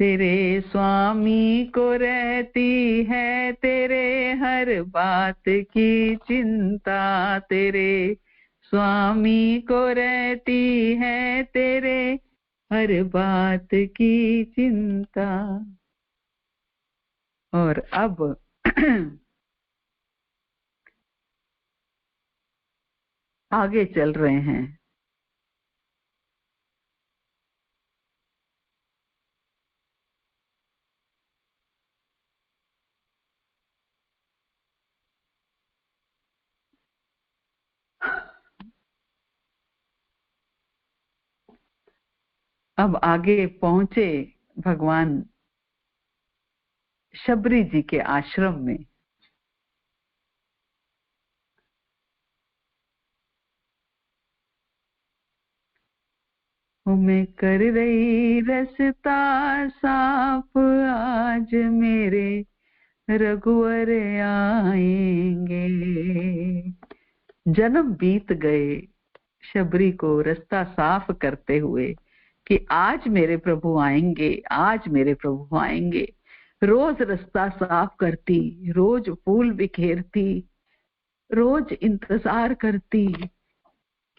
तेरे स्वामी को रहती है तेरे हर बात की चिंता, तेरे स्वामी को रहती है तेरे हर बात की चिंता। और अब आगे चल रहे हैं। अब आगे पहुंचे भगवान शबरी जी के आश्रम में। मैं कर रही रास्ता साफ, आज मेरे रघुवर आएंगे। जन्म बीत गए शबरी को रास्ता साफ करते हुए कि आज मेरे प्रभु आएंगे, आज मेरे प्रभु आएंगे। रोज रास्ता साफ करती, रोज फूल बिखेरती, रोज इंतजार करती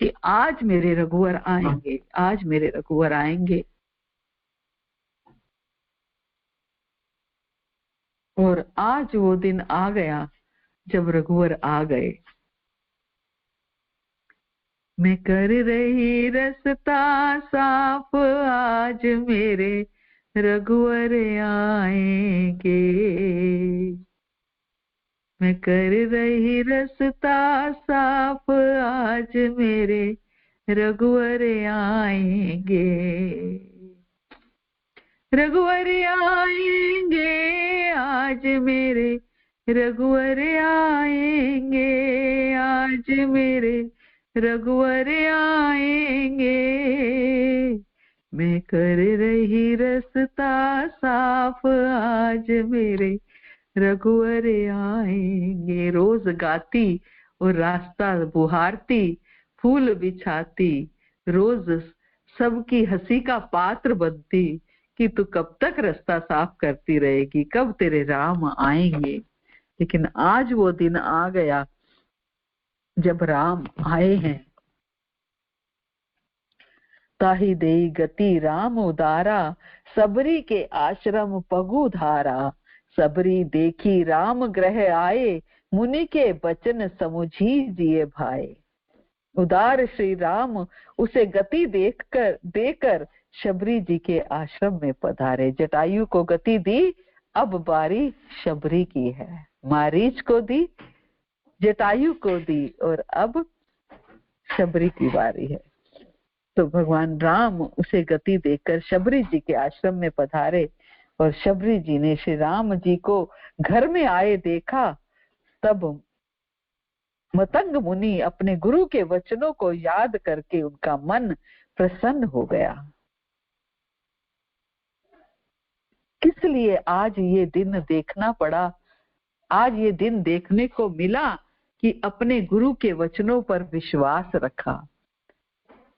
कि आज मेरे रघुवर आएंगे, आज मेरे रघुवर आएंगे। और आज वो दिन आ गया जब रघुवर आ गए। मैं कर रही रास्ता साफ, आज मेरे रघुवर आएंगे। मैं कर रही रास्ता साफ, आज मेरे रघुवर आएंगे। रघुवर आएंगे, आज मेरे रघुवर आएंगे, आज मेरे रघुवर आएंगे। मैं कर रही रास्ता साफ, आज मेरे रघुवर आएंगे। रोज गाती और रास्ता बुहारती, फूल बिछाती, रोज सबकी हंसी का पात्र बनती कि तू कब तक रास्ता साफ करती रहेगी, कब तेरे राम आएंगे। लेकिन आज वो दिन आ गया जब राम आए हैं। ताही देई गति राम उदारा, सबरी के आश्रम पगु धारा। सबरी देखी राम ग्रह आए, मुनि के बचन समुझी जिए भाई। उदार श्री राम उसे गति देकर शबरी जी के आश्रम में पधारे। जटायु को गति दी, अब बारी शबरी की है। मारीच को दी, जटायु को दी, और अब शबरी की बारी है। तो भगवान राम उसे गति देकर शबरी जी के आश्रम में पधारे। और शबरी जी ने श्री राम जी को घर में आए देखा। तब मतंग मुनि अपने गुरु के वचनों को याद करके उनका मन प्रसन्न हो गया। किस लिए आज ये दिन देखना पड़ा, आज ये दिन देखने को मिला कि अपने गुरु के वचनों पर विश्वास रखा।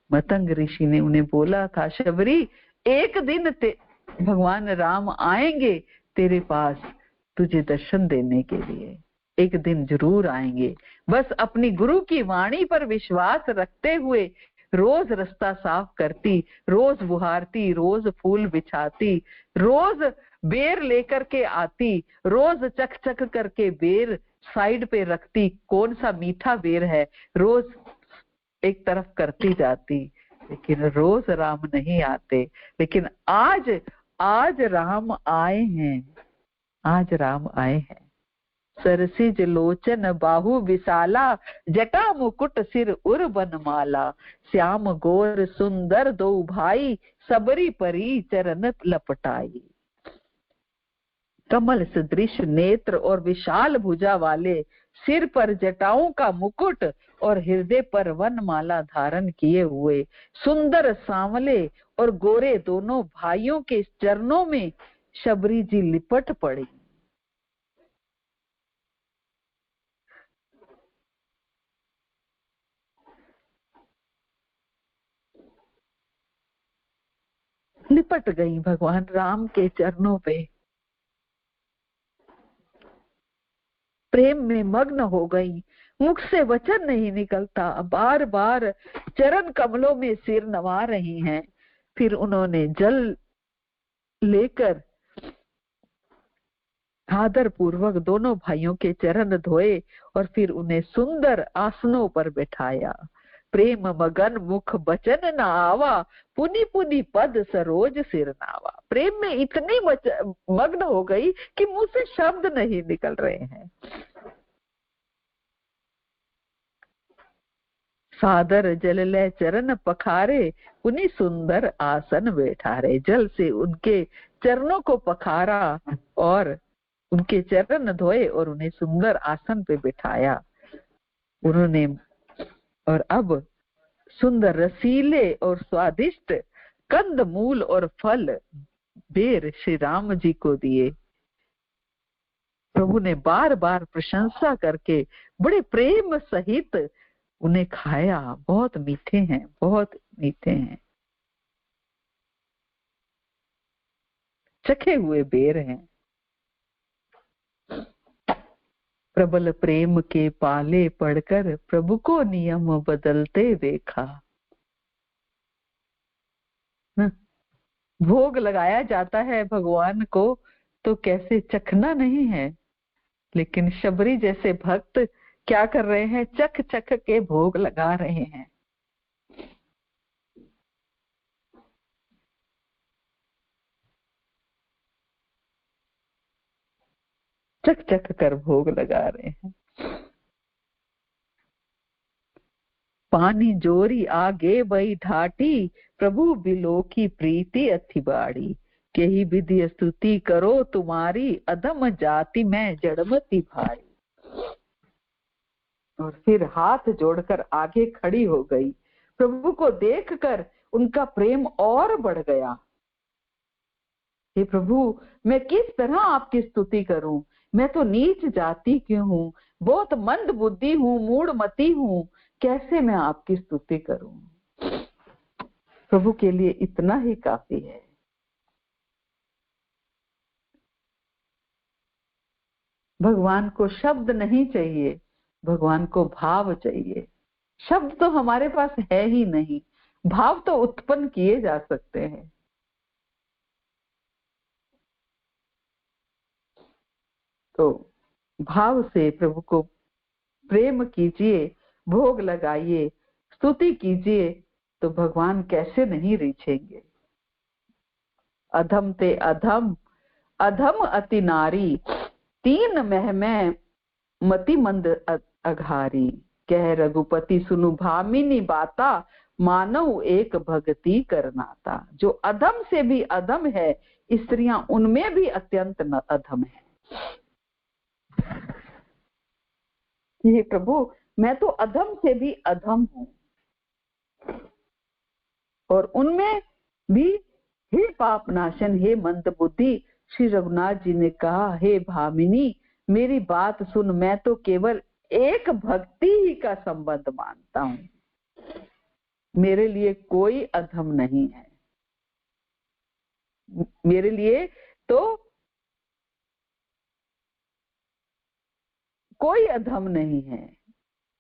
मतंग ऋषि ने उन्हें बोला था, शबरी एक दिन भगवान राम आएंगे, तेरे पास तुझे दर्शन देने के लिए। एक दिन जरूर आएंगे। बस अपनी गुरु की वाणी पर विश्वास रखते हुए रोज रास्ता साफ करती, रोज बुहारती, रोज फूल बिछाती, रोज बेर लेकर के आती, रोज चख चख करके बेर साइड पे रखती, कौन सा मीठा बेर है रोज एक तरफ करती जाती। लेकिन रोज राम नहीं आते। लेकिन आज आज राम आए हैं, आज राम आए हैं। सरसिज लोचन बाहु विशाला, जटा मुकुट सिर उर बनमाला, श्याम गोर सुंदर दो भाई, सबरी परी चरण लपटाई। कमल सदृश नेत्र और विशाल भुजा वाले, सिर पर जटाओं का मुकुट और हृदय पर वनमाला धारण किए हुए सुंदर सांवले और गोरे दोनों भाइयों के चरणों में शबरी जी लिपट पड़ी। लिपट गई भगवान राम के चरणों पे, प्रेम में मग्न हो गई। मुख से वचन नहीं निकलता, बार बार चरण कमलों में सिर नवा रही हैं। फिर उन्होंने जल लेकर आदर पूर्वक दोनों भाइयों के चरण धोए और फिर उन्हें सुंदर आसनों पर बैठाया। प्रेम मगन मुख बचन न आवा, पुनि पुनि पद सरोज सिर नावा। प्रेम में इतनी मग्न हो गई कि मुंह से शब्द नहीं निकल रहे हैं। सादर जल ले चरण पखारे, उन्हीं सुंदर आसन बैठारे। जल से उनके चरणों को पखारा और उनके चरण धोए और उन्हें सुंदर आसन पे बिठाया उन्होंने। और अब सुंदर रसीले और स्वादिष्ट कंद मूल और फल बेर श्री राम जी को दिए। प्रभु ने बार बार प्रशंसा करके बड़े प्रेम सहित उन्हें खाया। बहुत मीठे हैं, बहुत मीठे हैं, चखे हुए बेर हैं। प्रबल प्रेम के पाले पढ़कर प्रभु को नियम बदलते देखा। भोग लगाया जाता है भगवान को तो कैसे चखना नहीं है, लेकिन शबरी जैसे भक्त क्या कर रहे हैं, चख चख के भोग लगा रहे हैं। चख चख कर भोग लगा रहे हैं। पानी जोरी आगे बई ढाटी, प्रभु बिलो की प्रीति अथिबाड़ी। केही विधि स्तुति करो तुम्हारी, अधम जाति में जड़मती भारी। और फिर हाथ जोड़कर आगे खड़ी हो गई। प्रभु को देखकर उनका प्रेम और बढ़ गया। हे प्रभु, मैं किस तरह आपकी स्तुति करूं? मैं तो नीच जाति की हूँ, बहुत मंद बुद्धि हूँ, मूढ़मती हूँ, कैसे मैं आपकी स्तुति करूं? प्रभु के लिए इतना ही काफी है। भगवान को शब्द नहीं चाहिए, भगवान को भाव चाहिए। शब्द तो हमारे पास है ही नहीं, भाव तो उत्पन्न किए जा सकते हैं। तो भाव से प्रभु को प्रेम कीजिए, भोग लगाइए, स्तुति कीजिए, तो भगवान कैसे नहीं रीछेंगे। अधम ते अधम, अधम अति नारी, तीन मह में मति मंद अघारी। कह रघुपति सुनु भामिनी बाता, मानव एक भक्ति करनाता। जो अधम से भी अधम है, स्त्रियां उनमें भी अत्यंत अधम है। हे प्रभु, मैं तो अधम से भी अधम हूं, और उनमें भी हे पाप नाशन, हे मंद बुद्धि। श्री रघुनाथ जी ने कहा, हे भामिनी मेरी बात सुन, मैं तो केवल एक भक्ति ही का संबंध मानता हूं, मेरे लिए कोई अधम नहीं है। मेरे लिए तो कोई अधम नहीं है।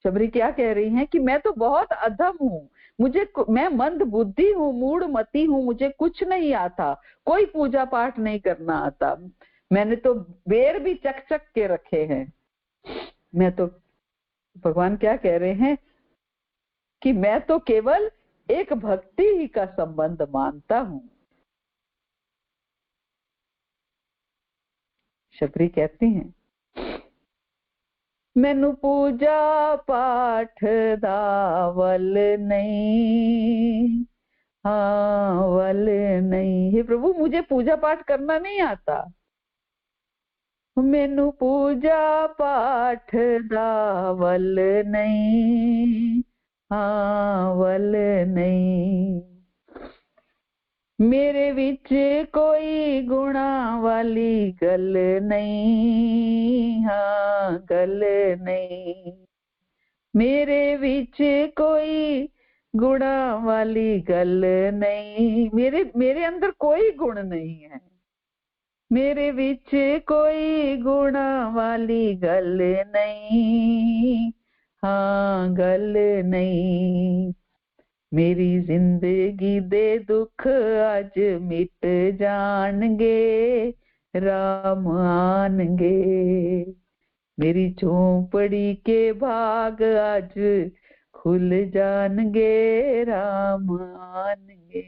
शबरी क्या कह रही हैं कि मैं तो बहुत अधम हूँ, मैं मंद बुद्धि हूँ, मूढ़ मती हूँ, मुझे कुछ नहीं आता, कोई पूजा पाठ नहीं करना आता, मैंने तो बेर भी चक चक के रखे हैं। मैं तो, भगवान क्या कह रहे हैं कि मैं तो केवल एक भक्ति ही का संबंध मानता हूँ। शबरी कहती हैं मैनू पूजा पाठ दा वल नहीं, हाँ वल नहीं। हे प्रभु, मुझे पूजा पाठ करना नहीं आता, मैनू पूजा पाठ दा वल नहीं, हाँ वल नहीं। मेरे विच कोई गुणा वाली गल नहीं, हाँ गल नहीं। मेरे विच कोई गुणा वाली गल नहीं, मेरे अंदर कोई गुण नहीं है, मेरे विच कोई गुणा वाली गल नहीं, हाँ गल नहीं। मेरी जिंदगी दे दुख अज मिट जाणगे, राम आनगे। मेरी झोंपड़ी के भाग आज खुल जाणगे, राम आनगे।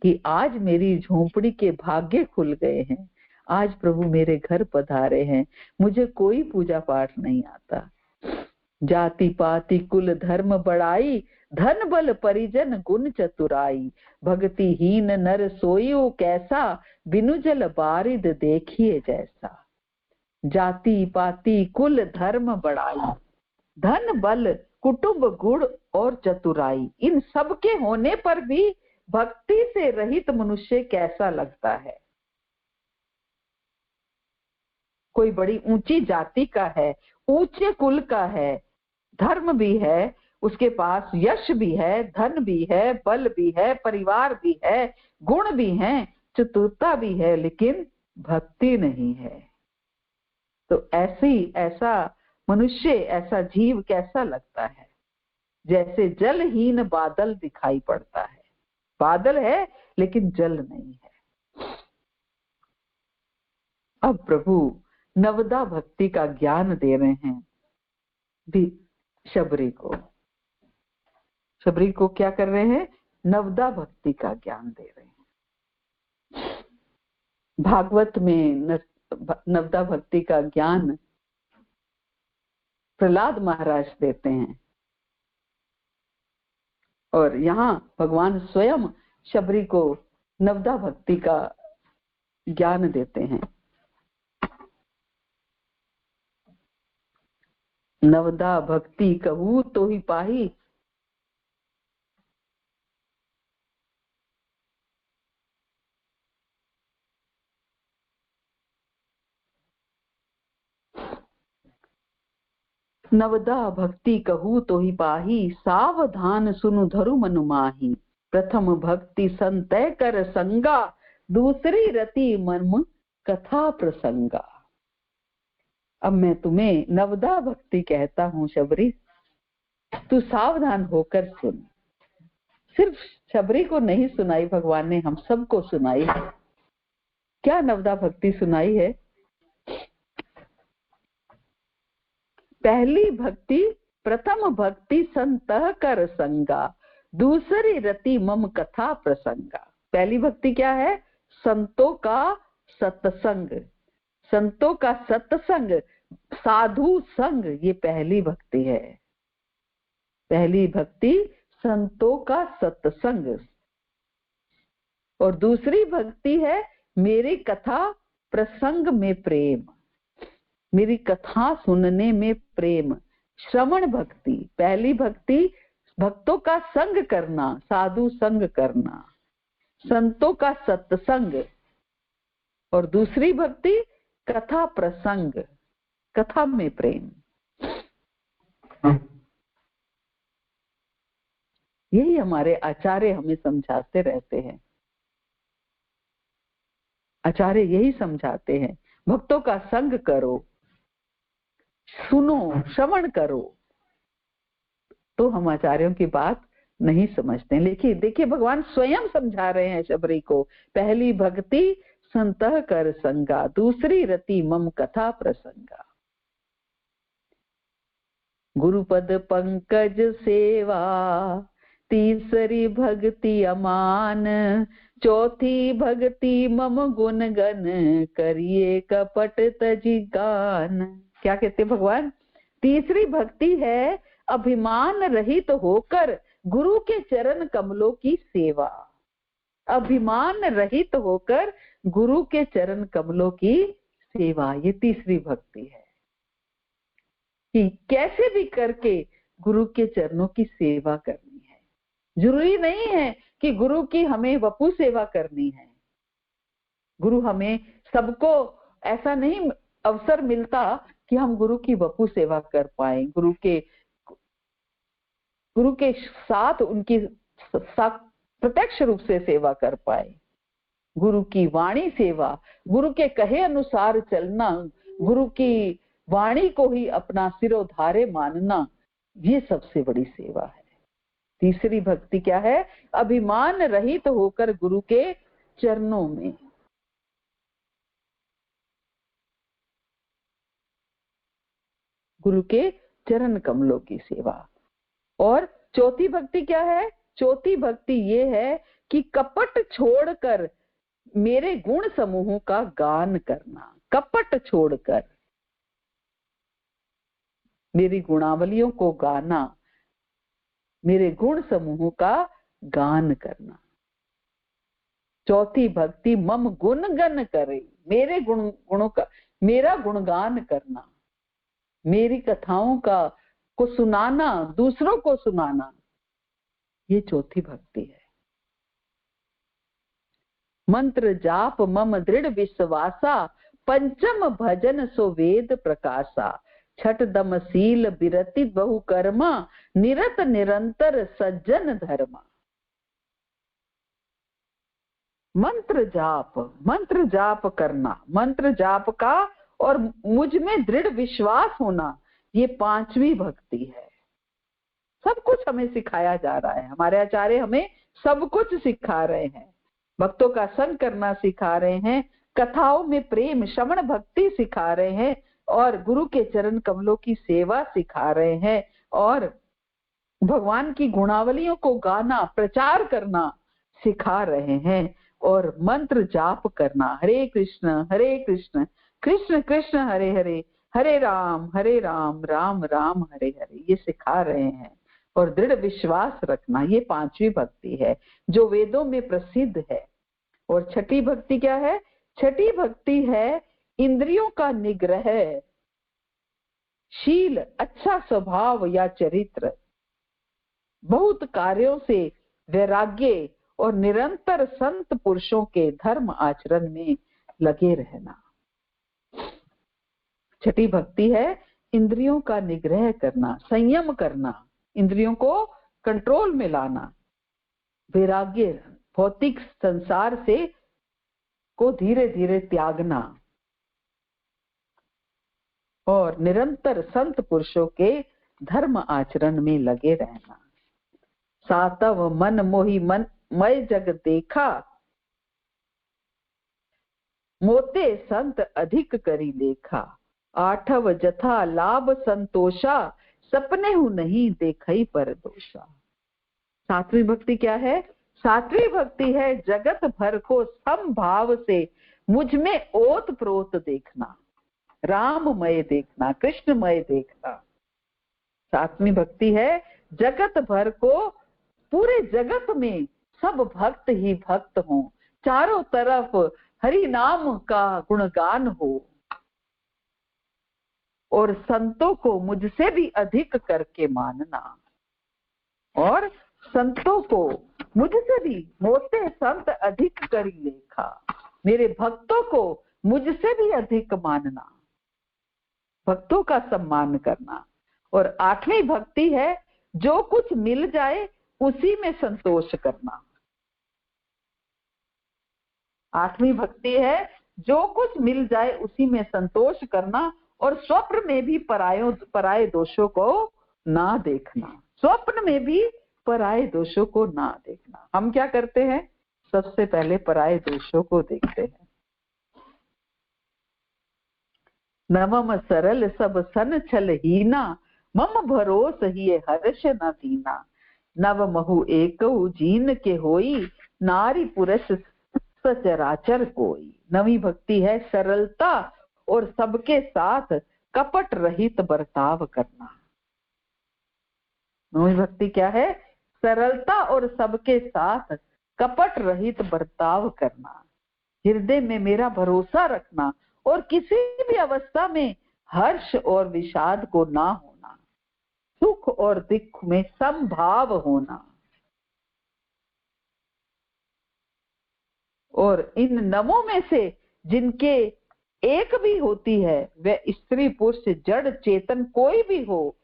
कि आज मेरी झोंपड़ी के भाग्य खुल गए हैं, आज प्रभु मेरे घर पधारे हैं, मुझे कोई पूजा पाठ नहीं आता। जाति पाति कुल धर्म बड़ाई, धन बल परिजन गुण चतुराई। भक्तिहीन नर सोइयो कैसा, बिनु जल बारिद देखिए जैसा। जाति पाति कुल धर्म बड़ाई, धन बल कुटुंब गुण और चतुराई, इन सब के होने पर भी भक्ति से रहित मनुष्य कैसा लगता है। कोई बड़ी ऊंची जाति का है, ऊंचे कुल का है, धर्म भी है, उसके पास यश भी है, धन भी है, बल भी है, परिवार भी है, गुण भी हैं, चतुरता भी है, लेकिन भक्ति नहीं है। तो ऐसा मनुष्य, ऐसा जीव कैसा लगता है? जैसे जलहीन बादल दिखाई पड़ता है। बादल है लेकिन जल नहीं है। अब प्रभु नवदा भक्ति का ज्ञान दे रहे हैं भी शबरी को। शबरी को क्या कर रहे हैं? नवदा भक्ति का ज्ञान दे रहे हैं। भागवत में नवदा भक्ति का ज्ञान प्रहलाद महाराज देते हैं, और यहाँ भगवान स्वयं शबरी को नवदा भक्ति का ज्ञान देते हैं। नवदा भक्ति कहूँ तो ही पाही, नवदा भक्ति कहूँ तो ही पाही, सावधान सुनु धरु मनु माही। प्रथम भक्ति संतय कर संगा, दूसरी रति मर्म कथा प्रसंगा। अब मैं तुम्हें नवदा भक्ति कहता हूँ शबरी, तू सावधान होकर सुन। सिर्फ शबरी को नहीं सुनाई भगवान ने, हम सबको सुनाई है। क्या नवदा भक्ति सुनाई है? पहली भक्ति, प्रथम भक्ति संतः कर संगा, दूसरी रति मम कथा प्रसंगा। पहली भक्ति क्या है? संतों का सत्संग, संतों का सत्संग, साधु संग, ये पहली भक्ति है। पहली भक्ति संतों का सत्संग। और दूसरी भक्ति है मेरी कथा प्रसंग में प्रेम, मेरी कथा सुनने में प्रेम, श्रवण भक्ति। पहली भक्ति भक्तों का संग करना, साधु संग करना, संतों का सत्संग। और दूसरी भक्ति कथा प्रसंग, कथा में प्रेम। यही हमारे आचार्य हमें समझाते रहते हैं। आचार्य यही समझाते हैं, भक्तों का संग करो, सुनो, श्रवण करो। तो हम आचार्यों की बात नहीं समझते। लेकिन देखिए भगवान स्वयं समझा रहे हैं शबरी को, पहली भक्ति संतः कर संगा, दूसरी रति मम कथा प्रसंगा। गुरुपद पंकज सेवा, तीसरी भक्ति अमान, चौथी भक्ति मम गुण गन, करिए कपट तजी गान। क्या कहते भगवान? तीसरी भक्ति है अभिमान रहित होकर गुरु के चरण कमलों की सेवा। अभिमान रहित होकर गुरु के चरण कमलों की सेवा, ये तीसरी भक्ति है कि कैसे भी करके गुरु के चरणों की सेवा करनी है। जरूरी नहीं है कि गुरु की हमें वपु सेवा करनी है। गुरु हमें, सबको ऐसा नहीं अवसर मिलता कि हम गुरु की वपु सेवा कर पाए, गुरु के साथ उनकी प्रत्यक्ष रूप से सेवा कर पाए। गुरु की वाणी सेवा, गुरु के कहे अनुसार चलना, गुरु की वाणी को ही अपना सिरोधार्य मानना, ये सबसे बड़ी सेवा है। तीसरी भक्ति क्या है? अभिमान रहित होकर गुरु के चरणों में। गुरु के चरण कमलों की सेवा। और चौथी भक्ति क्या है? चौथी भक्ति ये है कि कपट छोड़कर मेरे गुण समूह का गान करना। कपट छोड़कर मेरी गुणावलियों को गाना, मेरे गुण समूह का गान करना। चौथी भक्ति मम गुण गन करे, मेरे गुणों का, मेरा गुणगान करना, मेरी कथाओं को सुनाना, दूसरों को सुनाना, ये चौथी भक्ति है। मंत्र जाप मम दृढ़ विश्वासा, पंचम भजन सो वेद प्रकाशा, छठ दम शील बिरति बहु कर्मा, निरत निरंतर सज्जन धर्मा। मंत्र जाप करना, मंत्र जाप का और मुझ में दृढ़ विश्वास होना, ये पांचवी भक्ति है। सब कुछ हमें सिखाया जा रहा है, हमारे आचार्य हमें सब कुछ सिखा रहे हैं। भक्तों का संग करना सिखा रहे हैं, कथाओं में प्रेम श्रवण भक्ति सिखा रहे हैं, और गुरु के चरण कमलों की सेवा सिखा रहे हैं, और भगवान की गुणावलियों को गाना, प्रचार करना सिखा रहे हैं, और मंत्र जाप करना, हरे कृष्ण कृष्ण कृष्ण हरे हरे, हरे राम राम राम हरे हरे, ये सिखा रहे हैं। और दृढ़ विश्वास रखना, ये पांचवी भक्ति है जो वेदों में प्रसिद्ध है। और छठी भक्ति क्या है? छठी भक्ति है इंद्रियों का निग्रह, शील, अच्छा स्वभाव या चरित्र, बहुत कार्यों से वैराग्य, और निरंतर संत पुरुषों के धर्म आचरण में लगे रहना। छठी भक्ति है इंद्रियों का निग्रह करना, संयम करना, इंद्रियों को कंट्रोल में लाना, वैराग्य, भौतिक संसार से को धीरे धीरे त्यागना, और निरंतर संत पुरुषों के धर्म आचरण में लगे रहना। सातव मन मोहि मन मय जग देखा, मोते संत अधिक करी लेखा, आठव जथा लाभ संतोषा, सपने हूं नहीं देखई पर दोषा। सातवीं भक्ति क्या है? सातवीं भक्ति है जगत भर को समभाव से मुझ में ओत प्रोत देखना, राममय देखना, कृष्णमय देखना। सातवीं भक्ति है जगत भर को, पूरे जगत में सब भक्त ही भक्त हों, चारों तरफ हरि नाम का गुणगान हो, और संतों को मुझसे भी अधिक करके मानना, और संतों को मुझसे भी, मोते संत अधिक करी लेखा, मेरे भक्तों को मुझसे भी अधिक मानना, भक्तों का सम्मान करना। और आठवीं भक्ति है जो कुछ मिल जाए उसी में संतोष करना, 8वीं भक्ति है जो कुछ मिल जाए उसी में संतोष करना और स्वप्न में भी पराये दोषों को ना देखना। स्वप्न में भी पराये दोषों को ना देखना। हम क्या करते हैं, सबसे पहले पराये दोषों को देखते हैं। नवम सरल सब सन छल हीना, मम भरोस ही हर्ष न दीना। नव महु एक जीन के होई, नारी पुरुष सचराचर कोई। नवी भक्ति है सरलता और सबके साथ कपट रहित बर्ताव करना। नवी भक्ति क्या है, सरलता और सबके साथ कपट रहित बर्ताव करना। हृदय में मेरा भरोसा रखना और किसी भी अवस्था में हर्ष और विषाद को ना होना। सुख और दुख में समभाव होना। और इन नवों में से जिनके एक भी होती है, वह स्त्री पुरुष जड़ चेतन कोई भी हो,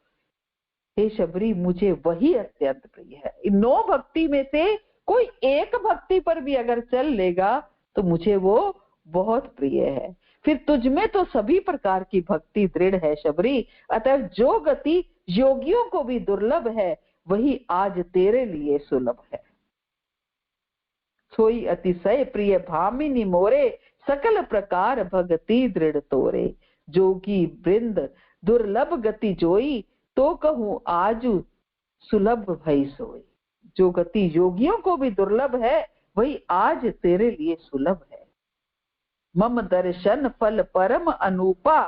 हे शबरी मुझे वही अत्यंत प्रिय है। इन 9 भक्ति में से कोई एक भक्ति पर भी अगर चल लेगा तो मुझे वो बहुत प्रिय है। फिर तुझ में तो सभी प्रकार की भक्ति दृढ़ है शबरी, अतः जो गति योगियों को भी दुर्लभ है वही आज तेरे लिए सुलभ है। सोई अतिशय प्रिय भामिनी मोरे, सकल प्रकार भक्ति दृढ़ तोरे। जोगी वृंद दुर्लभ गति जोई, तो कहूँ आजु सुलभ भई सोई। जो गति योगियों को भी दुर्लभ है वही आज तेरे लिए सुलभ है। मम दर्शन फल परम अनूपा,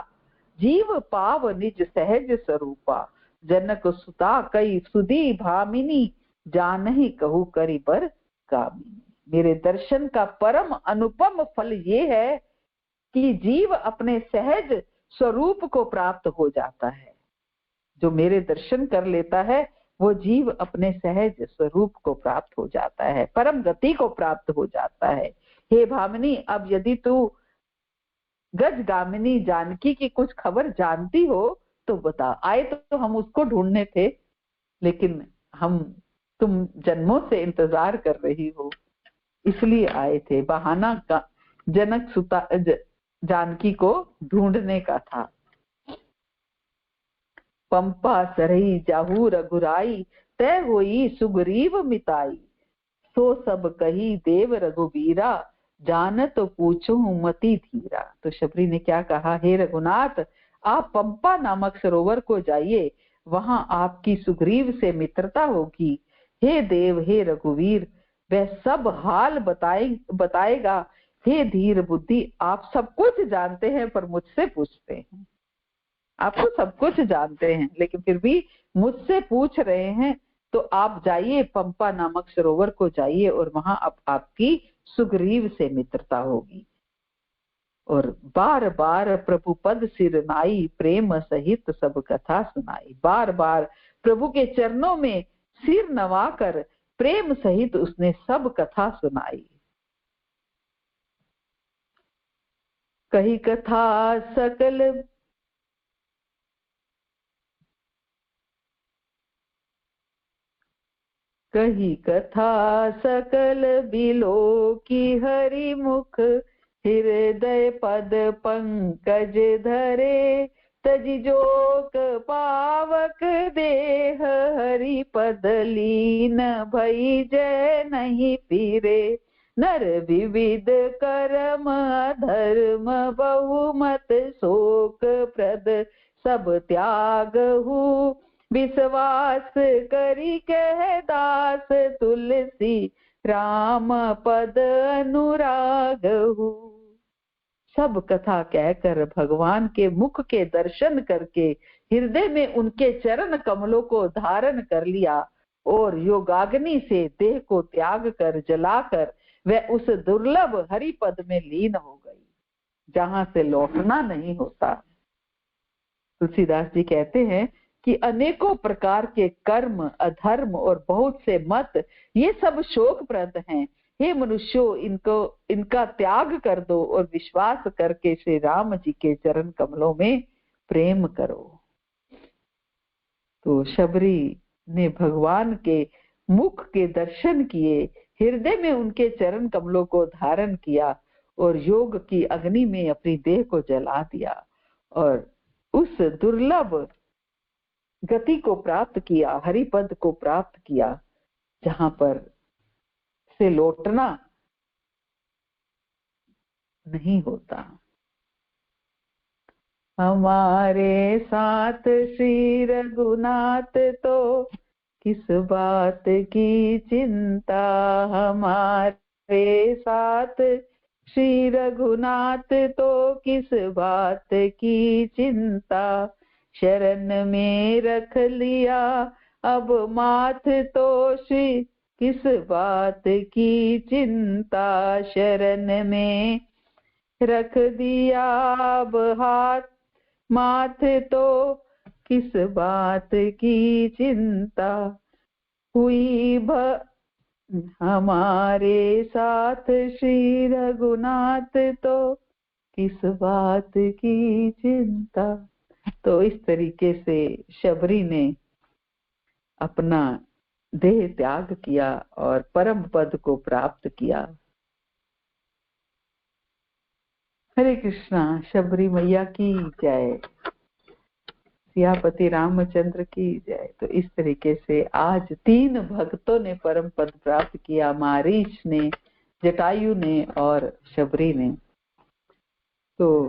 जीव पाव निज सहज स्वरूपा। जनक सुता कई सुधी भामिनी, जानहि कहू करी बर कामिनी। मेरे दर्शन का परम अनुपम फल ये है कि जीव अपने सहज स्वरूप को प्राप्त हो जाता है। जो मेरे दर्शन कर लेता है वो जीव अपने सहज स्वरूप को प्राप्त हो जाता है, परम गति को प्राप्त हो जाता है। हे भामिनी, अब यदि तू गजगामिनी जानकी की कुछ खबर जानती हो तो बता। आए तो हम उसको ढूंढने थे, लेकिन तुम जन्मों से इंतजार कर रही हो इसलिए आए थे। बहाना का जनक सुता जानकी को ढूंढने का था। पंपा सरही जाहू रघुराई, तय होई सुग्रीव मिताई। सो सब कही देव रघुवीरा, जानत पूछो मति धीरा। तो शबरी ने क्या कहा, हे रघुनाथ आप पंपा नामक सरोवर को जाइए, वहां आपकी सुग्रीव से मित्रता होगी। हे देव, हे रघुवीर, वह सब हाल बताएगा। हे धीर बुद्धि, आप सब कुछ जानते हैं पर मुझसे पूछते हैं। आप तो सब कुछ जानते हैं लेकिन फिर भी मुझसे पूछ रहे हैं। तो आप जाइए, पंपा नामक सरोवर को जाइए और वहां आपकी सुग्रीव से मित्रता होगी। और बार बार प्रभु पद सिर नाई, प्रेम सहित सब कथा सुनाई। बार बार प्रभु के चरणों में सिर नवाकर प्रेम सहित उसने सब कथा सुनाई। कही कथा सकल बिलो की हरि मुख, हृदय पद पंकज धरे। तजि जोक पावक देह, हरि पद लीन भई जय नहीं पीरे। नर विविध कर्म धर्म, बहुमत शोक प्रद सब त्याग हूँ। विश्वास करी कह दास, तुलसी राम पद अनुराग हूँ। सब कथा कहकर भगवान के मुख के दर्शन करके हृदय में उनके चरण कमलों को धारण कर लिया और योगाग्नि से देह को त्याग कर जलाकर वह उस दुर्लभ हरि पद में लीन हो गई, जहां से लौटना नहीं होता। तुलसीदास जी कहते हैं कि अनेकों प्रकार के कर्म, अधर्म और बहुत से मत, ये सब शोकप्रद हैं। हे मनुष्यों, इनका त्याग कर दो और विश्वास करके श्री राम जी के चरण कमलों में प्रेम करो। तो शबरी ने भगवान के मुख के दर्शन किए, हृदय में उनके चरण कमलों को धारण किया और योग की अग्नि में अपनी देह को जला दिया और उस दुर्लभ गति को प्राप्त किया, हरिपद को प्राप्त किया, जहां पर से लौटना नहीं होता। हमारे साथ श्री रघुनाथ तो किस बात की चिंता, हमारे साथ श्री रघुनाथ तो किस बात की चिंता, शरण में रख लिया अब माथ तो श्री किस बात की चिंता, शरण में रख दिया अब हाथ माथ तो किस बात की चिंता, हुई हमारे साथ श्री रघुनाथ तो किस बात की चिंता। तो इस तरीके से शबरी ने अपना देह त्याग किया और परम पद को प्राप्त किया। हरे कृष्णा। शबरी मैया की जय, सियापति रामचंद्र की जय। तो इस तरीके से आज 3 भक्तों ने परम पद प्राप्त किया, मारीच ने, जटायु ने और शबरी ने। तो